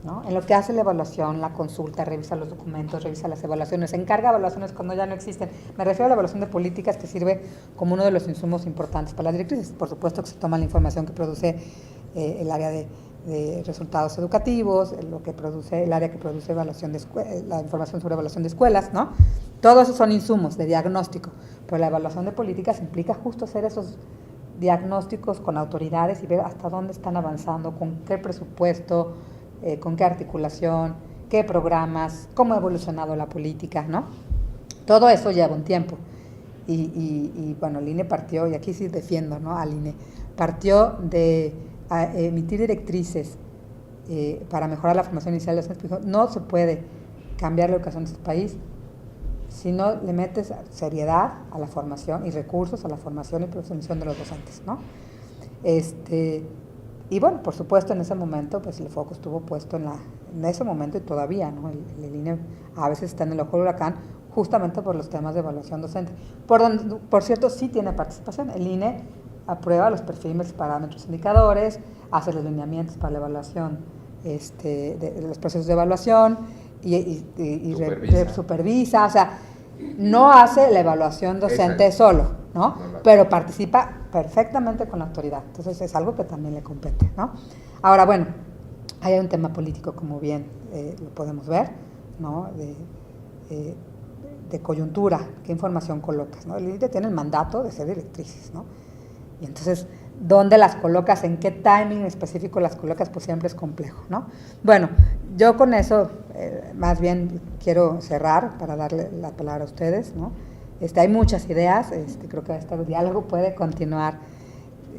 ¿no? En lo que hace la evaluación, la consulta, revisa los documentos, revisa las evaluaciones, se encarga de evaluaciones cuando ya no existen. Me refiero a la evaluación de políticas, que sirve como uno de los insumos importantes para las directrices. Por supuesto que se toma la información que produce el área de resultados educativos, lo que produce el área que produce evaluación la información sobre evaluación de escuelas, ¿no? Todos esos son insumos de diagnóstico, pero la evaluación de políticas implica justo hacer esos diagnósticos con autoridades y ver hasta dónde están avanzando, con qué presupuesto, con qué articulación, qué programas, cómo ha evolucionado la política, ¿no? Todo eso lleva un tiempo. Y bueno, el INE partió, y aquí sí defiendo, ¿no?, al INE, partió de emitir directrices para mejorar la formación inicial de los docentes. No se puede cambiar la educación en este país si no le metes seriedad a la formación y recursos a la formación y profesionalización de los docentes, ¿no? Y bueno, por supuesto, en ese momento, pues el foco estuvo puesto en ese momento y todavía, ¿no? El INE a veces está en el ojo del huracán justamente por los temas de evaluación docente. Por cierto, sí tiene participación. El INE aprueba los perfiles, parámetros, indicadores, hace los lineamientos para la evaluación de los procesos de evaluación y supervisa, o sea, no hace la evaluación docente solo, ¿no? Pero participa perfectamente con la autoridad. Entonces es algo que también le compete, ¿no? Ahora, bueno, hay un tema político, como bien lo podemos ver, ¿no? De coyuntura, qué información colocas, ¿no? El INE tiene el mandato de ser directrices, ¿no? Y entonces, ¿dónde las colocas? ¿En qué timing específico las colocas? Pues siempre es complejo, ¿no? Bueno, yo con eso más bien quiero cerrar para darle la palabra a ustedes, ¿no? Hay muchas ideas, creo que este diálogo puede continuar.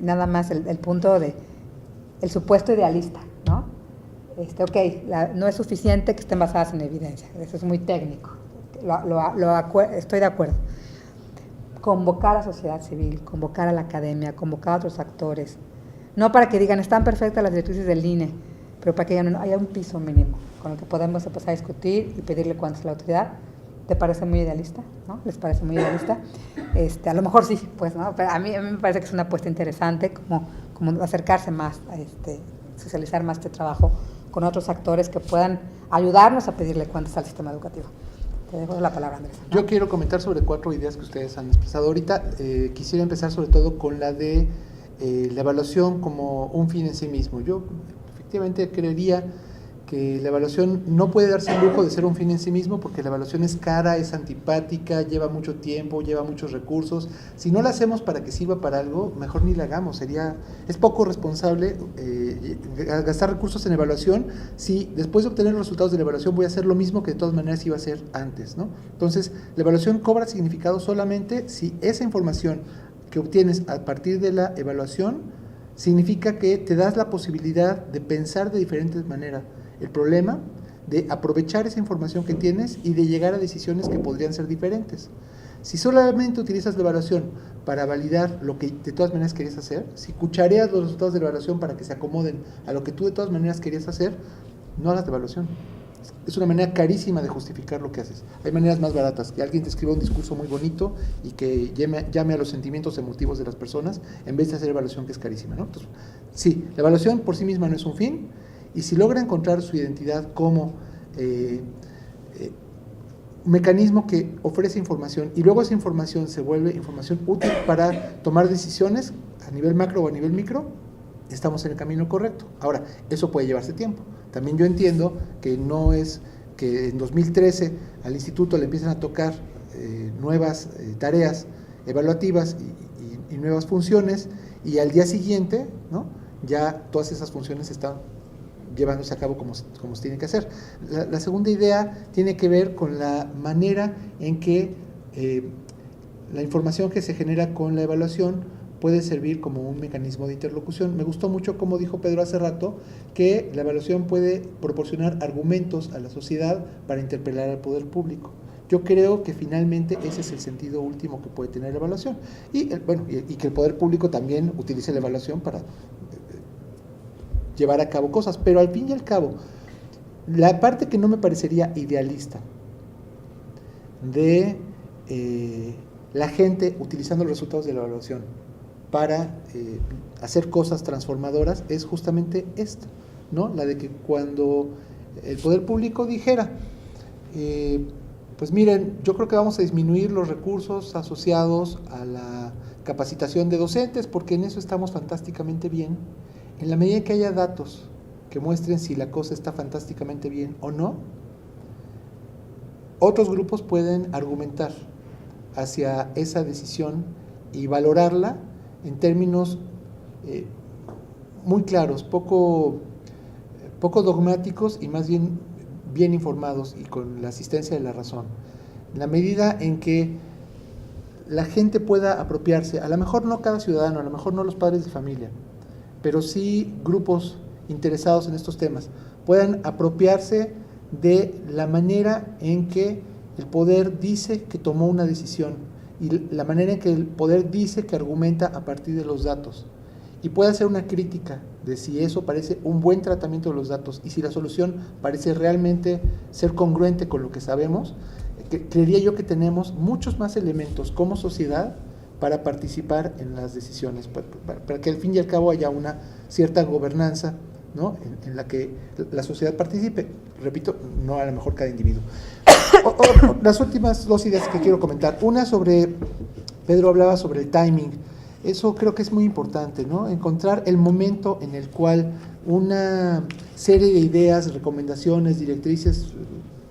Nada más el punto de el supuesto idealista, ¿no? No es suficiente que estén basadas en evidencia, eso es muy técnico, estoy de acuerdo. Convocar a sociedad civil, convocar a la academia, convocar a otros actores, no para que digan están perfectas las directrices del INE, pero para que haya un piso mínimo con el que podemos empezar a discutir y pedirle cuentas a la autoridad. ¿Te parece muy idealista? ¿No? ¿Les parece muy idealista? A lo mejor sí, pues, ¿no? Pero a mí me parece que es una apuesta interesante, como acercarse más, socializar más este trabajo con otros actores que puedan ayudarnos a pedirle cuentas al sistema educativo. Te dejo la palabra, Andrés, ¿no? Yo quiero comentar sobre 4 ideas que ustedes han expresado ahorita. Quisiera empezar sobre todo con la de la evaluación como un fin en sí mismo. Yo efectivamente creería que la evaluación no puede darse el lujo de ser un fin en sí mismo, porque la evaluación es cara, es antipática, lleva mucho tiempo, lleva muchos recursos. Si no la hacemos para que sirva para algo, mejor ni la hagamos. Es poco responsable gastar recursos en evaluación si después de obtener los resultados de la evaluación voy a hacer lo mismo que de todas maneras iba a hacer antes, ¿no? Entonces, la evaluación cobra significado solamente si esa información que obtienes a partir de la evaluación significa que te das la posibilidad de pensar de diferentes maneras el problema, de aprovechar esa información que tienes y de llegar a decisiones que podrían ser diferentes. Si solamente utilizas la evaluación para validar lo que de todas maneras querías hacer, si cuchareas los resultados de la evaluación para que se acomoden a lo que tú de todas maneras querías hacer, no hagas la evaluación. Es una manera carísima de justificar lo que haces. Hay maneras más baratas, que alguien te escriba un discurso muy bonito y que llame a los sentimientos emotivos de las personas en vez de hacer evaluación, que es carísima, ¿no? Entonces, sí, la evaluación por sí misma no es un fin, y si logra encontrar su identidad como un mecanismo que ofrece información y luego esa información se vuelve información útil para tomar decisiones a nivel macro o a nivel micro, estamos en el camino correcto. Ahora, eso puede llevarse tiempo. También yo entiendo que no es que en 2013 al instituto le empiezan a tocar nuevas tareas evaluativas y nuevas funciones, y al día siguiente, ¿no?, ya todas esas funciones están llevándose a cabo como se tiene que hacer. La segunda idea tiene que ver con la manera en que la información que se genera con la evaluación puede servir como un mecanismo de interlocución. Me gustó mucho como dijo Pedro hace rato, que la evaluación puede proporcionar argumentos a la sociedad para interpelar al poder público. Yo creo que finalmente ese es el sentido último que puede tener la evaluación. Y que el poder público también utilice la evaluación para llevar a cabo cosas. Pero al fin y al cabo, la parte que no me parecería idealista de la gente utilizando los resultados de la evaluación para hacer cosas transformadoras es justamente esta, ¿no? La de que cuando el poder público dijera, pues miren, yo creo que vamos a disminuir los recursos asociados a la capacitación de docentes, porque en eso estamos fantásticamente bien. En la medida en que haya datos que muestren si la cosa está fantásticamente bien o no, otros grupos pueden argumentar hacia esa decisión y valorarla en términos muy claros, poco dogmáticos y más bien informados y con la asistencia de la razón. En la medida en que la gente pueda apropiarse, a lo mejor no cada ciudadano, a lo mejor no los padres de familia, pero sí grupos interesados en estos temas, puedan apropiarse de la manera en que el poder dice que tomó una decisión y la manera en que el poder dice que argumenta a partir de los datos, y puede hacer una crítica de si eso parece un buen tratamiento de los datos y si la solución parece realmente ser congruente con lo que sabemos. Creería yo que tenemos muchos más elementos como sociedad para participar en las decisiones, para que al fin y al cabo haya una cierta gobernanza, ¿no?, en la que la sociedad participe. Repito, no a lo mejor cada individuo. Las últimas dos ideas que quiero comentar. Una Pedro hablaba sobre el timing. Eso creo que es muy importante, ¿no? Encontrar el momento en el cual una serie de ideas, recomendaciones, directrices,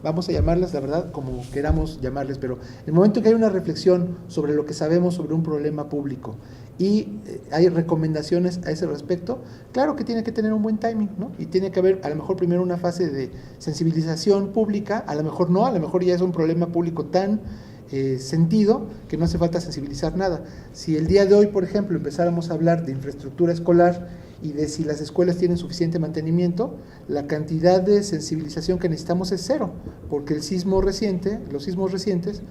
vamos a llamarlas, la verdad, como queramos llamarles, pero el momento en que hay una reflexión sobre lo que sabemos sobre un problema público y hay recomendaciones a ese respecto, claro que tiene que tener un buen timing, ¿no? Y tiene que haber a lo mejor primero una fase de sensibilización pública, a lo mejor no, a lo mejor ya es un problema público tan sentido que no hace falta sensibilizar nada. Si el día de hoy, por ejemplo, empezáramos a hablar de infraestructura escolar y de si las escuelas tienen suficiente mantenimiento, la cantidad de sensibilización que necesitamos es cero, porque los sismos recientes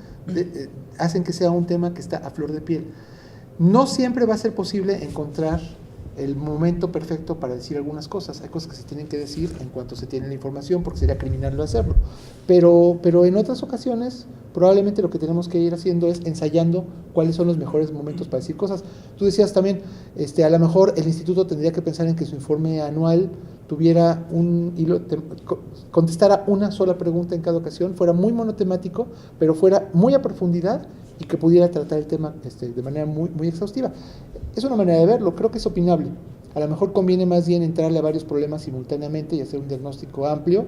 hacen que sea un tema que está a flor de piel. No siempre va a ser posible encontrar el momento perfecto para decir algunas cosas. Hay cosas que se tienen que decir en cuanto se tiene la información, porque sería criminal no hacerlo. Pero en otras ocasiones, probablemente lo que tenemos que ir haciendo es ensayando cuáles son los mejores momentos para decir cosas. Tú decías también, a lo mejor el instituto tendría que pensar en que su informe anual tuviera un hilo, contestara una sola pregunta en cada ocasión, fuera muy monotemático, pero fuera muy a profundidad y que pudiera tratar el tema de manera muy, muy exhaustiva. Es una manera de verlo, creo que es opinable. A lo mejor conviene más bien entrarle a varios problemas simultáneamente y hacer un diagnóstico amplio.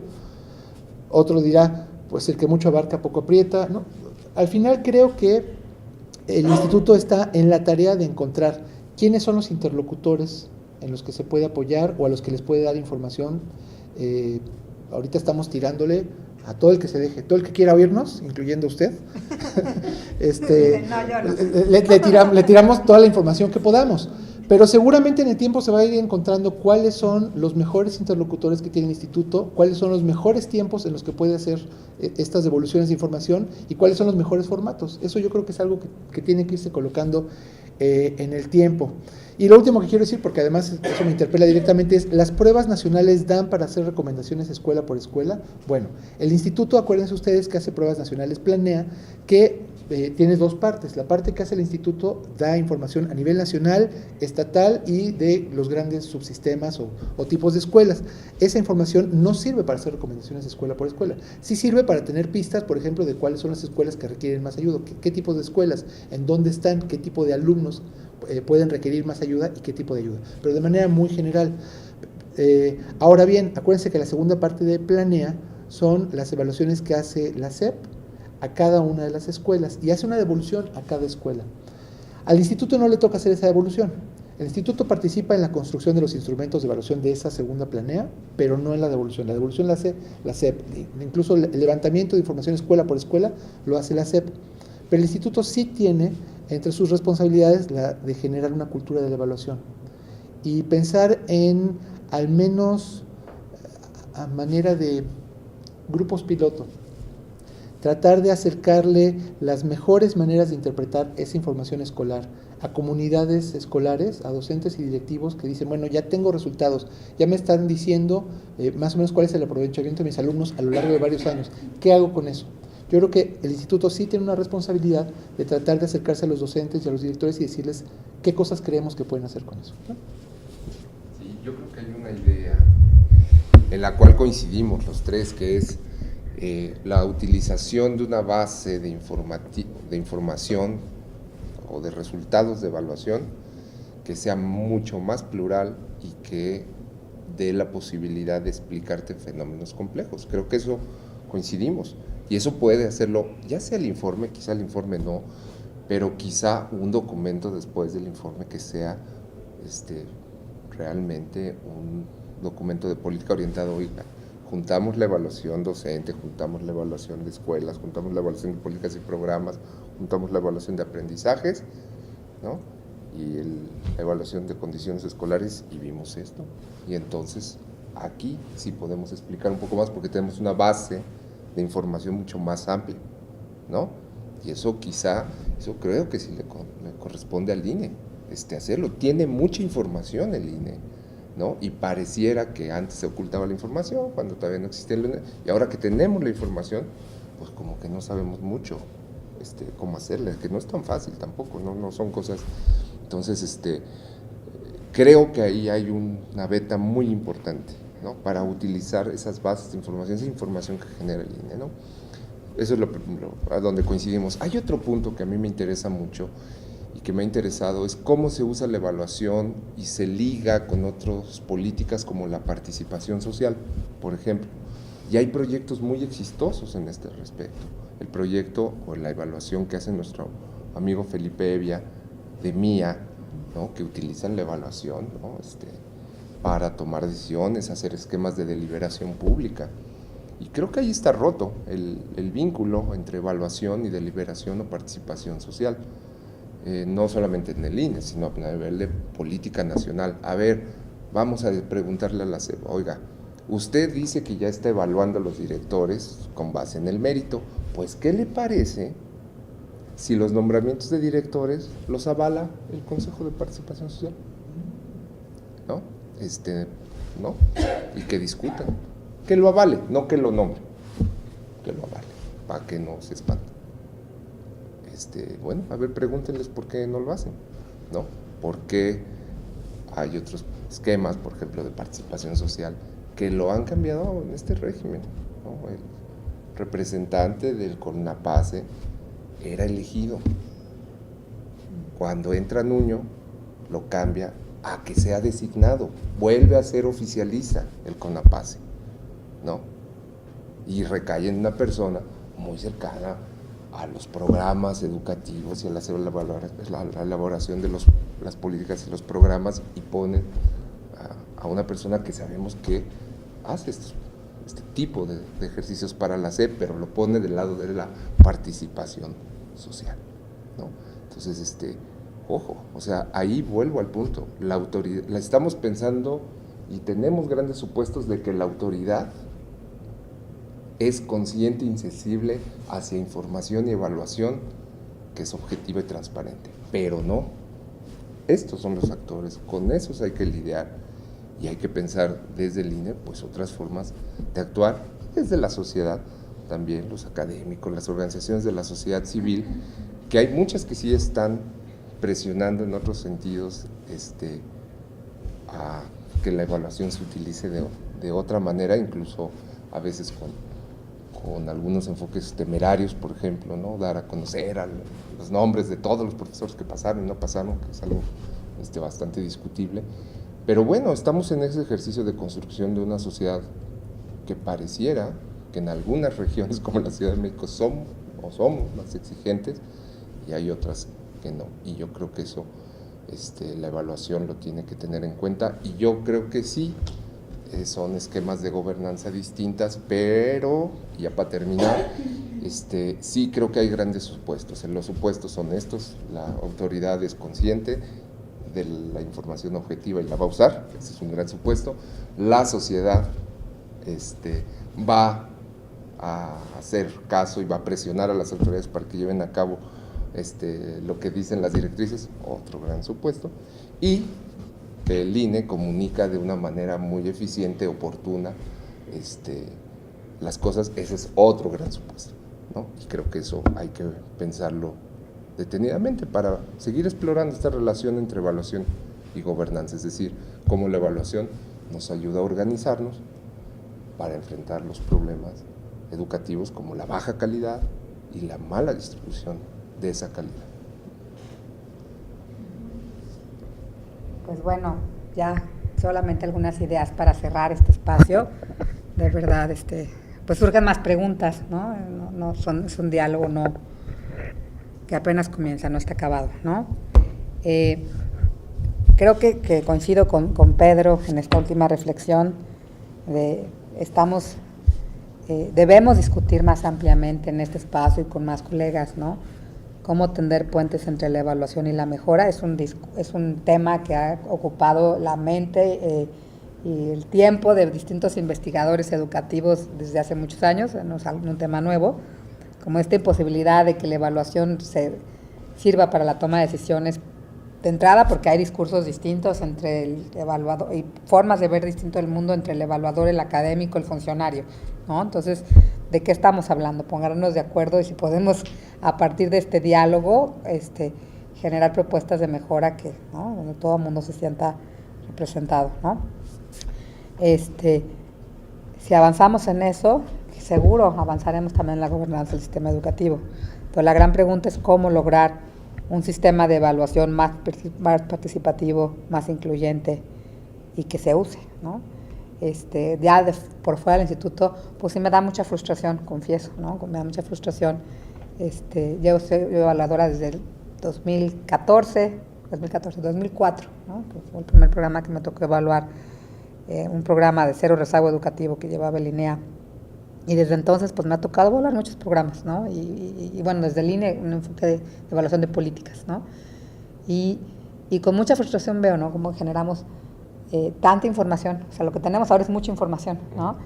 Otro dirá, pues el que mucho abarca poco aprieta, ¿no? Al final creo que el instituto está en la tarea de encontrar quiénes son los interlocutores en los que se puede apoyar o a los que les puede dar información. Ahorita estamos tirándole a todo el que se deje, todo el que quiera oírnos, incluyendo usted, le tiramos toda la información que podamos, Pero seguramente en el tiempo se va a ir encontrando cuáles son los mejores interlocutores que tiene el instituto, cuáles son los mejores tiempos en los que puede hacer estas devoluciones de información y cuáles son los mejores formatos. Eso yo creo que es algo que tiene que irse colocando en el tiempo. Y lo último que quiero decir, porque además eso me interpela directamente, es: ¿las pruebas nacionales dan para hacer recomendaciones escuela por escuela? Bueno, el instituto, acuérdense ustedes que hace pruebas nacionales, planea que tiene dos partes. La parte que hace el instituto da información a nivel nacional, estatal y de los grandes subsistemas o tipos de escuelas. Esa información no sirve para hacer recomendaciones escuela por escuela. Sí sirve para tener pistas, por ejemplo, de cuáles son las escuelas que requieren más ayuda, qué tipos de escuelas, en dónde están, qué tipo de alumnos pueden requerir más ayuda y qué tipo de ayuda, pero de manera muy general. Ahora bien, acuérdense que la segunda parte de Planea son las evaluaciones que hace la SEP a cada una de las escuelas y hace una devolución a cada escuela. Al instituto no le toca hacer esa devolución. El instituto participa en la construcción de los instrumentos de evaluación de esa segunda Planea, pero no en la devolución. La devolución la hace la SEP. Incluso el levantamiento de información escuela por escuela lo hace la SEP. Pero el instituto sí tiene entre sus responsabilidades la de generar una cultura de la evaluación y pensar en, al menos a manera de grupos piloto, tratar de acercarle las mejores maneras de interpretar esa información escolar a comunidades escolares, a docentes y directivos que dicen: bueno, ya tengo resultados, ya me están diciendo más o menos cuál es el aprovechamiento de mis alumnos a lo largo de varios años, ¿qué hago con eso? Yo creo que el instituto sí tiene una responsabilidad de tratar de acercarse a los docentes y a los directores y decirles qué cosas creemos que pueden hacer con eso, ¿no? Sí, yo creo que hay una idea en la cual coincidimos los tres, que es la utilización de una base de información o de resultados de evaluación que sea mucho más plural y que dé la posibilidad de explicarte fenómenos complejos. Creo que eso coincidimos. Y eso puede hacerlo, ya sea el informe, quizá el informe no, pero quizá un documento después del informe que sea realmente un documento de política orientado. Oiga, juntamos la evaluación docente, juntamos la evaluación de escuelas, juntamos la evaluación de políticas y programas, juntamos la evaluación de aprendizajes, ¿no? Y la evaluación de condiciones escolares, y vimos esto. Y entonces aquí sí podemos explicar un poco más porque tenemos una base de información mucho más amplia, ¿no? Y eso creo que sí le corresponde al INE hacerlo. Tiene mucha información el INE, ¿no? Y pareciera que antes se ocultaba la información cuando todavía no existía el INE, y ahora que tenemos la información, pues como que no sabemos mucho cómo hacerla, que no es tan fácil tampoco, no son cosas. Entonces, creo que ahí hay una beta muy importante, ¿no? Para utilizar esas bases de información, esa información que genera el INE, ¿no? Eso es a donde coincidimos. Hay otro punto que a mí me interesa mucho y que me ha interesado, es cómo se usa la evaluación y se liga con otras políticas como la participación social, por ejemplo. Y hay proyectos muy exitosos en este respecto. El proyecto o la evaluación que hace nuestro amigo Felipe Evia de MIA, ¿no? Que utilizan la evaluación, ¿no? Para tomar decisiones, hacer esquemas de deliberación pública. Y creo que ahí está roto el vínculo entre evaluación y deliberación o participación social. No solamente en el INE, sino a nivel de política nacional. A ver, vamos a preguntarle a la SEP: oiga, usted dice que ya está evaluando a los directores con base en el mérito, pues ¿qué le parece si los nombramientos de directores los avala el Consejo de Participación Social? ¿No? ¿No? Y que discutan, que lo avale, no que lo nombre, que lo avale, para que no se espante. Bueno, a ver, pregúntenles por qué no lo hacen, ¿no? Porque hay otros esquemas, por ejemplo, de participación social, que lo han cambiado en este régimen, ¿no? El representante del CONAPACE era elegido. Cuando entra Nuño, lo cambia a que sea designado, vuelve a ser oficialista el CONAPACE, ¿no? Y recae en una persona muy cercana a los programas educativos y a la elaboración de las políticas y los programas, y ponen a una persona que sabemos que hace este tipo de ejercicios para la SEP, pero lo pone del lado de la participación social, ¿no? Entonces, ojo, o sea, ahí vuelvo al punto, la autoridad, la estamos pensando y tenemos grandes supuestos de que la autoridad es consciente e insensible hacia información y evaluación que es objetiva y transparente, pero no, estos son los actores, con esos hay que lidiar y hay que pensar desde el INE, pues otras formas de actuar, desde la sociedad también, los académicos, las organizaciones de la sociedad civil, que hay muchas que sí están presionando en otros sentidos a que la evaluación se utilice de otra manera, incluso a veces con algunos enfoques temerarios, por ejemplo, ¿no? Dar a conocer los nombres de todos los profesores que pasaron y no pasaron, que es algo bastante discutible. Pero bueno, estamos en ese ejercicio de construcción de una sociedad que pareciera que en algunas regiones como la Ciudad de México somos más exigentes y hay otras que no. Y yo creo que eso la evaluación lo tiene que tener en cuenta y yo creo que sí, son esquemas de gobernanza distintas, pero ya para terminar, sí creo que hay grandes supuestos. Los supuestos son estos: la autoridad es consciente de la información objetiva y la va a usar, ese es un gran supuesto. La sociedad va a hacer caso y va a presionar a las autoridades para que lleven a cabo lo que dicen las directrices, otro gran supuesto, y que el INE comunica de una manera muy eficiente, oportuna, las cosas, ese es otro gran supuesto, ¿no? Y creo que eso hay que pensarlo detenidamente para seguir explorando esta relación entre evaluación y gobernanza, es decir, cómo la evaluación nos ayuda a organizarnos para enfrentar los problemas educativos como la baja calidad y la mala distribución de esa calidad. Pues bueno, ya solamente algunas ideas para cerrar este espacio. De verdad, pues surgen más preguntas, ¿no? Es un diálogo que apenas comienza, no está acabado, ¿no? Creo que coincido con Pedro en esta última reflexión. Debemos discutir más ampliamente en este espacio y con más colegas, ¿no? Cómo tender puentes entre la evaluación y la mejora. Es un tema que ha ocupado la mente y el tiempo de distintos investigadores educativos desde hace muchos años, no es un tema nuevo, como esta imposibilidad de que la evaluación sirva para la toma de decisiones de entrada, porque hay discursos distintos entre el evaluador y formas de ver distinto el mundo entre el evaluador, el académico, el funcionario, ¿no? Entonces, ¿de qué estamos hablando? Ponernos de acuerdo y si podemos, a partir de este diálogo, generar propuestas de mejora ¿no? Donde todo el mundo se sienta representado, ¿no? Si avanzamos en eso, seguro avanzaremos también en la gobernanza del sistema educativo. Pero la gran pregunta es cómo lograr un sistema de evaluación más participativo, más incluyente y que se use, ¿no? Por fuera del instituto, pues sí me da mucha frustración, confieso, ¿no? Me da mucha frustración. Yo soy evaluadora desde el 2004, ¿no? Que fue el primer programa que me tocó evaluar, un programa de cero rezago educativo que llevaba el INEA. Y desde entonces, pues me ha tocado evaluar muchos programas, ¿no? Y bueno, desde el INE, un enfoque de evaluación de políticas, ¿no? Y con mucha frustración veo, ¿no? Cómo generamos tanta información. O sea, lo que tenemos ahora es mucha información, ¿no?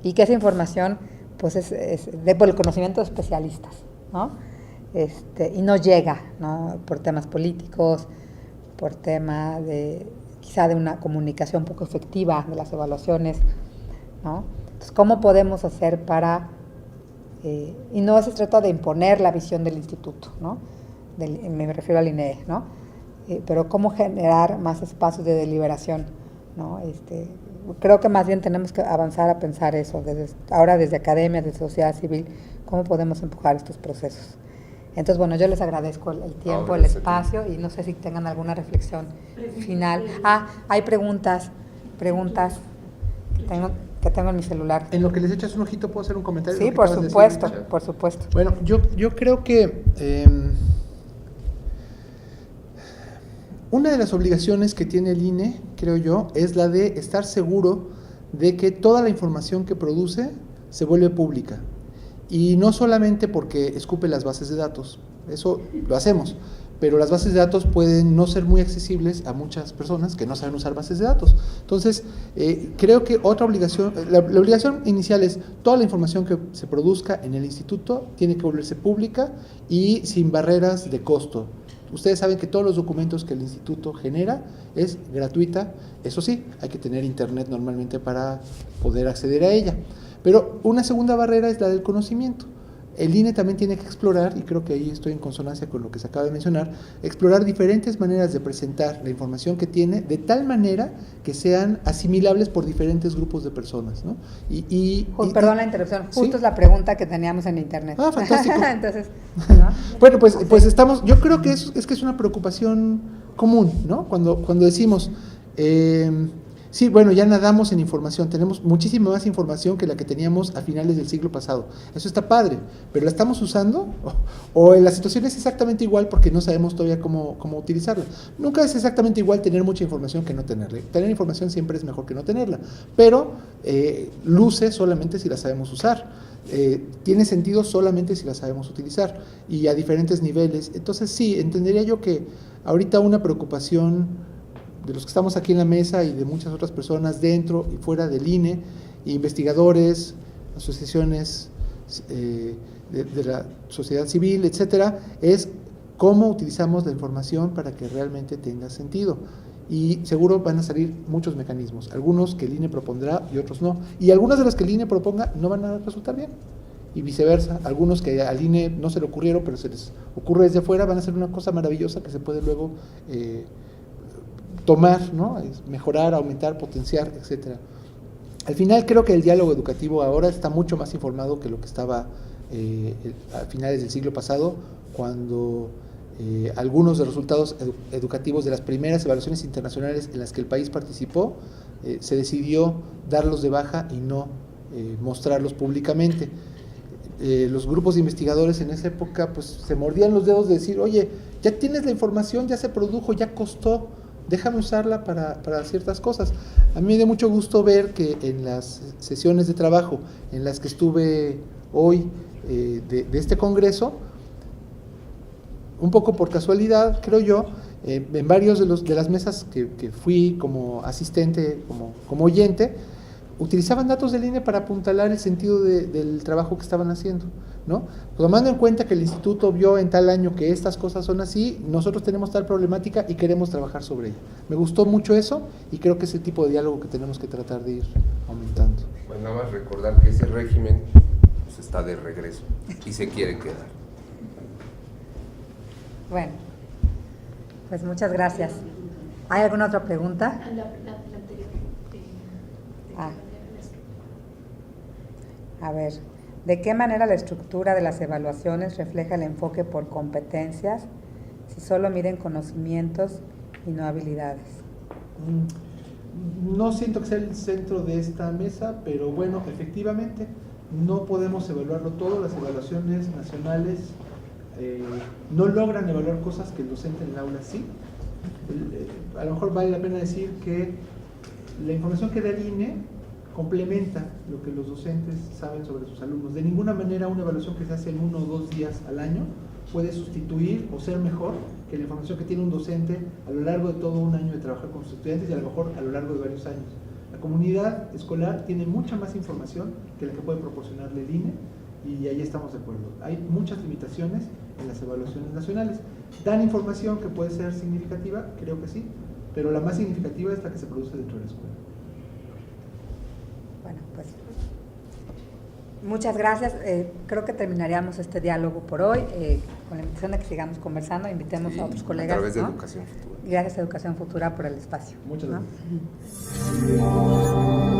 Y que esa información, pues, es por el conocimiento de especialistas, ¿no? Y no llega, ¿no? Por temas políticos, por tema quizá de una comunicación poco efectiva de las evaluaciones, ¿no? Entonces, ¿cómo podemos hacer para, y no se trata de imponer la visión del instituto, ¿no? Me refiero al INEE, ¿no? Pero cómo generar más espacios de deliberación, ¿no? Creo que más bien tenemos que avanzar a pensar eso, ahora desde academia, desde sociedad civil, cómo podemos empujar estos procesos. Entonces, bueno, yo les agradezco el tiempo, el espacio, y no sé si tengan alguna reflexión final. Hay preguntas que tengo en mi celular. En lo que les echas un ojito, ¿puedo hacer un comentario? Sí, por supuesto, por supuesto. Bueno, yo creo que una de las obligaciones que tiene el INE, creo yo, es la de estar seguro de que toda la información que produce se vuelve pública. Y no solamente porque escupe las bases de datos, eso lo hacemos, pero las bases de datos pueden no ser muy accesibles a muchas personas que no saben usar bases de datos. Entonces, creo que otra obligación, la obligación inicial es toda la información que se produzca en el instituto tiene que volverse pública y sin barreras de costo. Ustedes saben que todos los documentos que el instituto genera es gratuita, eso sí, hay que tener internet normalmente para poder acceder a ella. Pero una segunda barrera es la del conocimiento. El INE también tiene que explorar, y creo que ahí estoy en consonancia con lo que se acaba de mencionar, explorar diferentes maneras de presentar la información que tiene de tal manera que sean asimilables por diferentes grupos de personas, ¿no? Perdón la interrupción, justo ¿sí? Es la pregunta que teníamos en internet. Ah, fantástico. Entonces, ¿no? Bueno, pues estamos, yo creo que que es una preocupación común, ¿no? Cuando decimos, sí, bueno, ya nadamos en información, tenemos muchísima más información que la que teníamos a finales del siglo pasado. Eso está padre, pero ¿la estamos usando? ¿O la situación es exactamente igual porque no sabemos todavía cómo utilizarla? Nunca es exactamente igual tener mucha información que no tenerla. Tener información siempre es mejor que no tenerla, pero luce solamente si la sabemos usar. Tiene sentido solamente si la sabemos utilizar y a diferentes niveles. Entonces sí, entendería yo que ahorita una preocupación de los que estamos aquí en la mesa y de muchas otras personas dentro y fuera del INE, investigadores, asociaciones de la sociedad civil, etcétera, es cómo utilizamos la información para que realmente tenga sentido. Y seguro van a salir muchos mecanismos, algunos que el INE propondrá y otros no. Y algunos de los que el INE proponga no van a resultar bien. Y viceversa, algunos que al INE no se le ocurrieron, pero se les ocurre desde fuera, van a ser una cosa maravillosa que se puede luego tomar, ¿no? Mejorar, aumentar, potenciar, etcétera. Al final creo que el diálogo educativo ahora está mucho más informado que lo que estaba a finales del siglo pasado, cuando algunos de los resultados educativos de las primeras evaluaciones internacionales en las que el país participó, se decidió darlos de baja y no mostrarlos públicamente. Los grupos de investigadores en esa época pues se mordían los dedos de decir, oye, ya tienes la información, ya se produjo, ya costó, déjame usarla para ciertas cosas. A mí me dio mucho gusto ver que en las sesiones de trabajo en las que estuve hoy de este congreso, un poco por casualidad, creo yo, en varios de las mesas que fui como asistente, como oyente, utilizaban datos del INE para apuntalar el sentido del trabajo que estaban haciendo, ¿no? Tomando en cuenta que el instituto vio en tal año que estas cosas son así, nosotros tenemos tal problemática y queremos trabajar sobre ella. Me gustó mucho eso y creo que es el tipo de diálogo que tenemos que tratar de ir aumentando. Bueno, nada más recordar que ese régimen pues, está de regreso y se quiere quedar. Bueno, pues muchas gracias. ¿Hay alguna otra pregunta? La anterior. A ver, ¿de qué manera la estructura de las evaluaciones refleja el enfoque por competencias si solo miden conocimientos y no habilidades? No siento que sea el centro de esta mesa, pero bueno, efectivamente no podemos evaluarlo todo. Las evaluaciones nacionales no logran evaluar cosas que el docente en el aula sí. A lo mejor vale la pena decir que la información que da el INE complementa lo que los docentes saben sobre sus alumnos. De ninguna manera una evaluación que se hace en 1 o 2 días al año puede sustituir o ser mejor que la información que tiene un docente a lo largo de todo un año de trabajar con sus estudiantes y a lo mejor a lo largo de varios años. La comunidad escolar tiene mucha más información que la que puede proporcionarle el INE y ahí estamos de acuerdo. Hay muchas limitaciones en las evaluaciones nacionales. ¿Dan información que puede ser significativa? Creo que sí, pero la más significativa es la que se produce dentro de la escuela. Bueno, pues muchas gracias. Creo que terminaríamos este diálogo por hoy, con la invitación de que sigamos conversando, invitemos a otros colegas. A través de ¿no? Educación Futura. Gracias a Educación Futura por el espacio. Muchas ¿no? gracias.